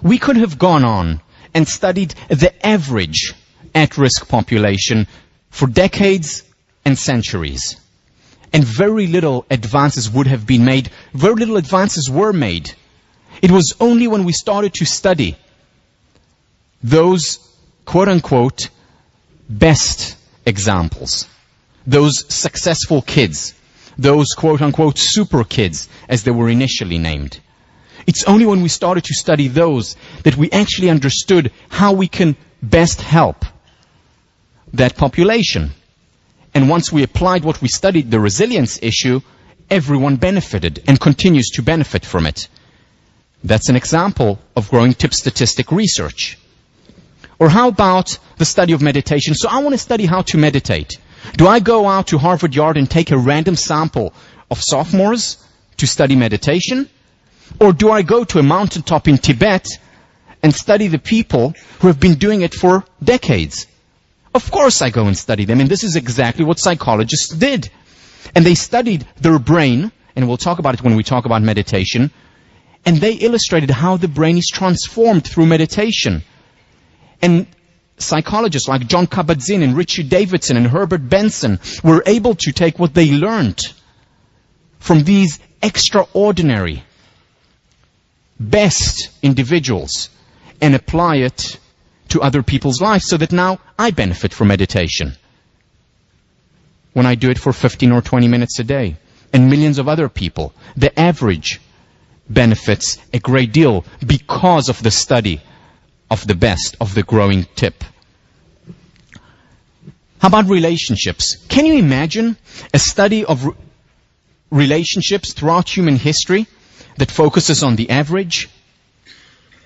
We could have gone on and studied the average at-risk population for decades and centuries. And very little advances would have been made. Very little advances were made. It was only when we started to study those quote-unquote best examples, those successful kids, those quote-unquote super kids, as they were initially named. It's only when we started to study those that we actually understood how we can best help that population. And once we applied what we studied, the resilience issue, everyone benefited and continues to benefit from it. That's an example of growing tip statistic research. Or how about the study of meditation? So I want to study how to meditate. Do I go out to Harvard Yard and take a random sample of sophomores to study meditation? Or do I go to a mountaintop in Tibet and study the people who have been doing it for decades? Of course I go and study them, and this is exactly what psychologists did. And they studied their brain, and we'll talk about it when we talk about meditation, and they illustrated how the brain is transformed through meditation. And psychologists like John Kabat-Zinn and Richard Davidson and Herbert Benson were able to take what they learned from these extraordinary, best individuals and apply it to other people's lives, so that now I benefit from meditation when I do it for 15 or 20 minutes a day. And millions of other people, the average, benefits a great deal because of the study of the best, of the growing tip. How about relationships? Can you imagine a study of relationships throughout human history that focuses on the average?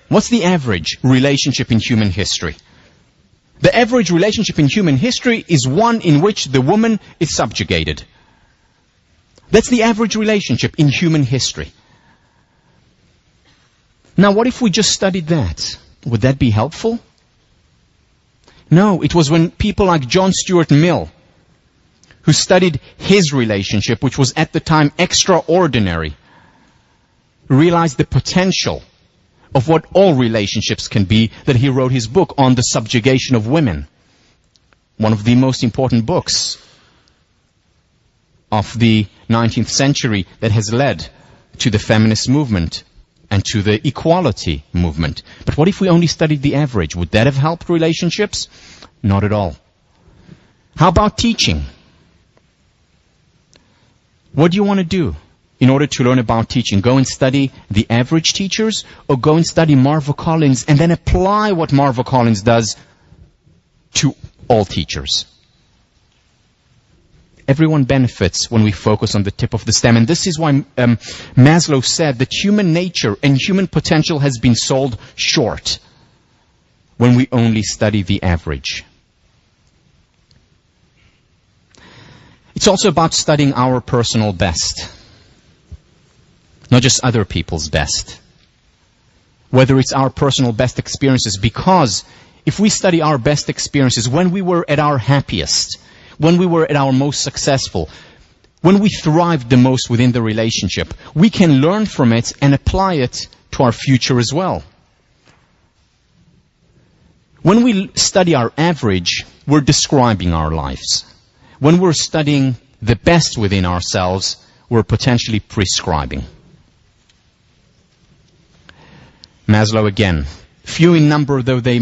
What's the average relationship in human history? The average relationship in human history is one in which the woman is subjugated. That's the average relationship in human history. Now, what if we just studied that? Would that be helpful? No, it was when people like John Stuart Mill, who studied his relationship, which was at the time extraordinary, realized the potential of what all relationships can be, that he wrote his book on the subjugation of women. One of the most important books of the 19th century that has led to the feminist movement and to the equality movement. But what if we only studied the average? Would that have helped relationships? Not at all. How about teaching? What do you want to do in order to learn about teaching? Go and study the average teachers, or go and study Marva Collins and then apply what Marva Collins does to all teachers? Everyone benefits when we focus on the tip of the stem. And this is why Maslow said that human nature and human potential has been sold short when we only study the average. It's also about studying our personal best, not just other people's best. Whether it's our personal best experiences, because if we study our best experiences when we were at our happiest, when we were at our most successful, when we thrived the most within the relationship, we can learn from it and apply it to our future as well. When we study our average, we're describing our lives. When we're studying the best within ourselves, we're potentially prescribing. Maslow again. Few in number though they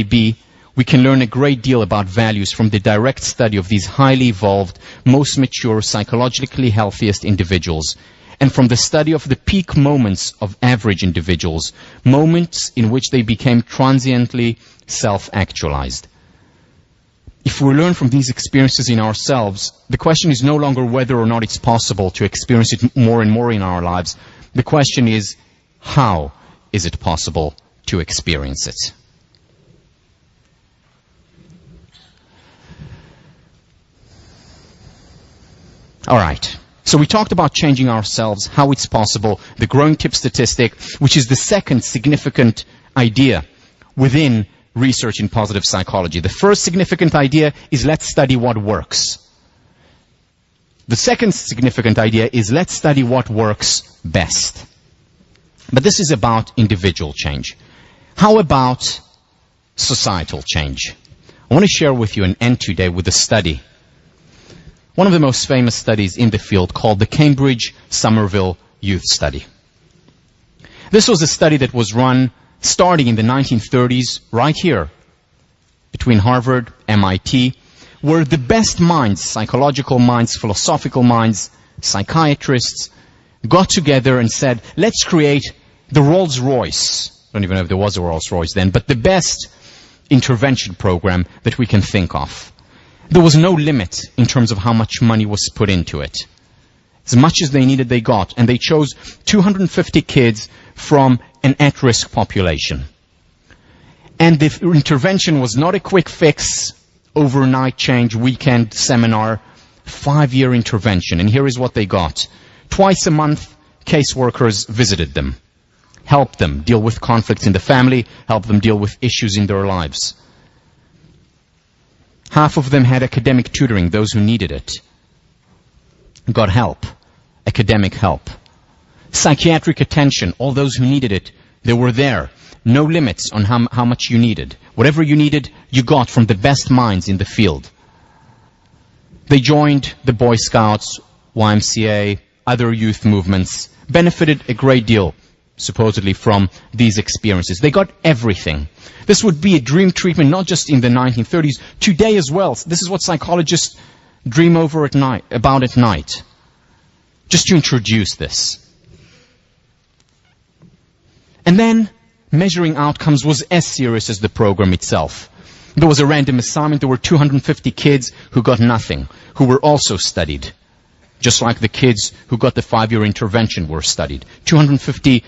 be, we can learn a great deal about values from the direct study of these highly evolved, most mature, psychologically healthiest individuals. and from the study of the peak moments of average individuals, moments in which they became transiently self-actualized. If we learn from these experiences in ourselves, the question is no longer whether or not it's possible to experience it more and more in our lives. The question is, how is it possible to experience it? All right. So we talked about changing ourselves, how it's possible, the growing tip statistic, which is the second significant idea within research in positive psychology. The first significant idea is let's study what works. The second significant idea is let's study what works best. But this is about individual change. How about societal change? I want to share with you an end today with a study. One of the most famous studies in the field called the Cambridge Somerville Youth Study. This was a study that was run starting in the 1930s, right here, between Harvard, MIT, where the best minds, psychological minds, philosophical minds, psychiatrists, got together and said, let's create the Rolls-Royce. I don't even know if there was a Rolls-Royce then, but the best intervention program that we can think of. There was no limit in terms of how much money was put into it. As much as they needed, they got. And they chose 250 kids from an at-risk population. And the intervention was not a quick fix, overnight change, weekend seminar, 5-year intervention. And here is what they got. Twice a month, caseworkers visited them, helped them deal with conflicts in the family, helped them deal with issues in their lives. Half of them had academic tutoring, those who needed it. Got help, academic help. Psychiatric attention, all those who needed it, they were there. No limits on how much you needed. Whatever you needed, you got from the best minds in the field. They joined the Boy Scouts, YMCA, other youth movements, benefited a great deal, supposedly, from these experiences. They got everything. This would be a dream treatment, not just in the 1930s, today as well. This is what psychologists dream about at night. Just to introduce this. And then, measuring outcomes was as serious as the program itself. There was a random assignment. There were 250 kids who got nothing, who were also studied. Just like the kids who got the 5-year intervention were studied. 250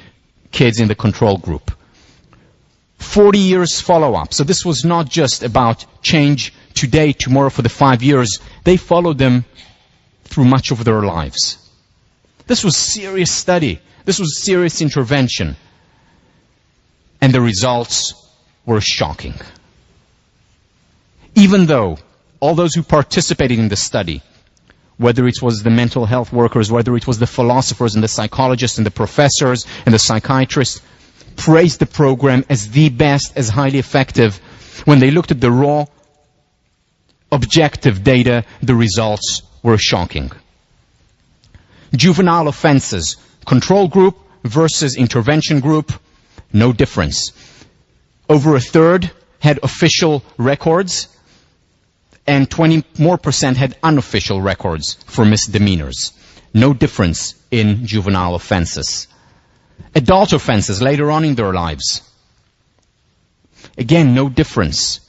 kids in the control group. 40 years follow-up. So this was not just about change today, tomorrow for the 5 years. They followed them through much of their lives. This was serious study. This was serious intervention. And the results were shocking. Even though all those who participated in the study, whether it was the mental health workers, whether it was the philosophers and the psychologists and the professors and the psychiatrists, praised the program as the best, as highly effective. When they looked at the raw, objective data, the results were shocking. Juvenile offenses, control group versus intervention group, no difference. Over a third had official records, and 20% more had unofficial records for misdemeanors. No difference in juvenile offenses. Adult offenses later on in their lives. Again, no difference.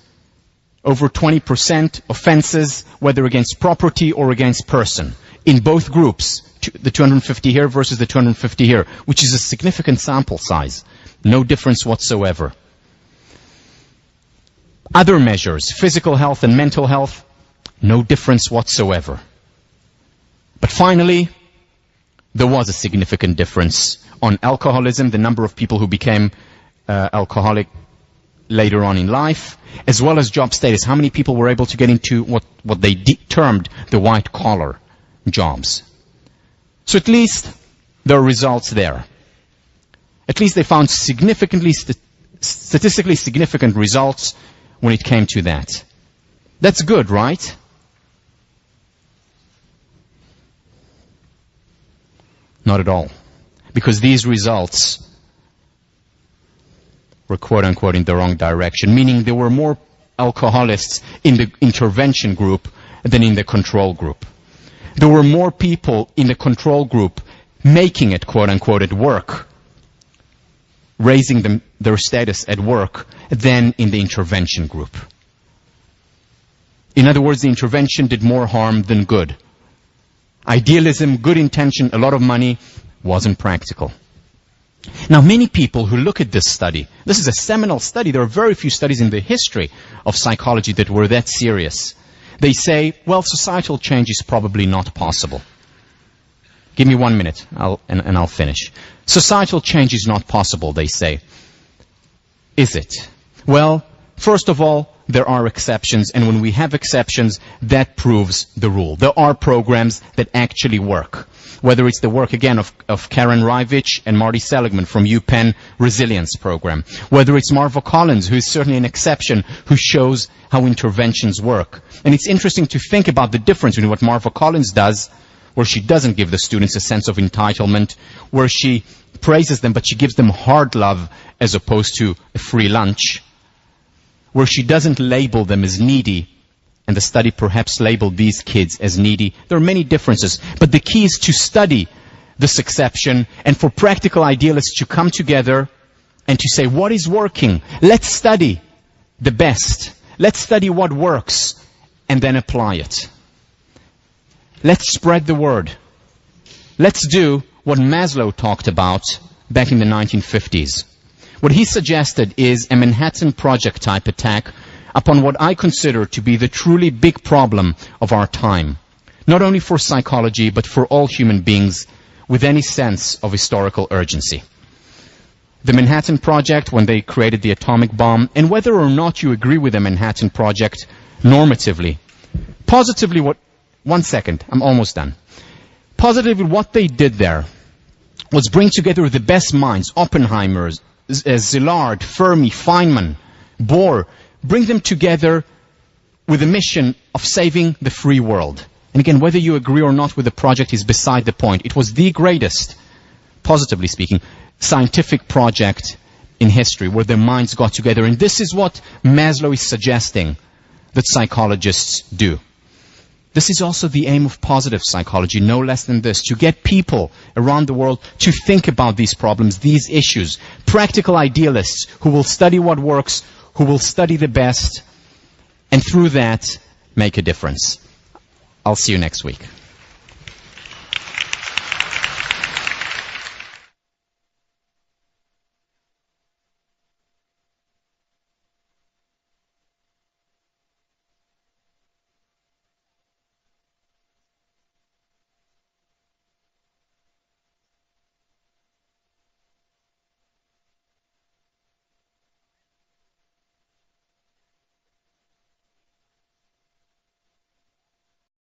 Over 20% offenses, whether against property or against person. In both groups, the 250 here versus the 250 here, which is a significant sample size. No difference whatsoever. Other measures, physical health and mental health, no difference whatsoever. But finally, there was a significant difference on alcoholism, the number of people who became alcoholic later on in life, as well as job status. How many people were able to get into what they termed the white-collar jobs? So at least there are results there. At least they found statistically significant results when it came to that. That's good, right? Not at all. Because these results were quote-unquote in the wrong direction, meaning there were more alcoholics in the intervention group than in the control group. There were more people in the control group making it, quote unquote, at work, raising their status at work, than in the intervention group. In other words, the intervention did more harm than good. Idealism, good intention, a lot of money, wasn't practical. Now, many people who look at this study, this is a seminal study. There are very few studies in the history of psychology that were that serious. They say, well, societal change is probably not possible. Give me 1 minute, and I'll finish. Societal change is not possible, they say. Is it? Well, first of all, there are exceptions, and when we have exceptions, that proves the rule. There are programs that actually work. Whether it's the work, again, of Karen Rivich and Marty Seligman from UPenn Resilience Program. Whether it's Marva Collins, who is certainly an exception, who shows how interventions work. And it's interesting to think about the difference between what Marva Collins does, where she doesn't give the students a sense of entitlement, where she praises them, but she gives them hard love as opposed to a free lunch, where she doesn't label them as needy, and the study perhaps labeled these kids as needy. There are many differences, but the key is to study this exception and for practical idealists to come together and to say, what is working? Let's study the best. Let's study what works and then apply it. Let's spread the word. Let's do what Maslow talked about back in the 1950s. What he suggested is a Manhattan Project type attack upon what I consider to be the truly big problem of our time, not only for psychology, but for all human beings with any sense of historical urgency. The Manhattan Project, when they created the atomic bomb, and whether or not you agree with the Manhattan Project normatively, positively what... 1 second, I'm almost done. Positively, what they did there was bring together the best minds, Oppenheimer, Szilard, Fermi, Feynman, Bohr, bring them together with a mission of saving the free world. And again, whether you agree or not with the project is beside the point. It was the greatest, positively speaking, scientific project in history where their minds got together. And this is what Maslow is suggesting that psychologists do. This is also the aim of positive psychology, no less than this, to get people around the world to think about these problems, these issues, practical idealists who will study what works, who will study the best, and through that, make a difference. I'll see you next week.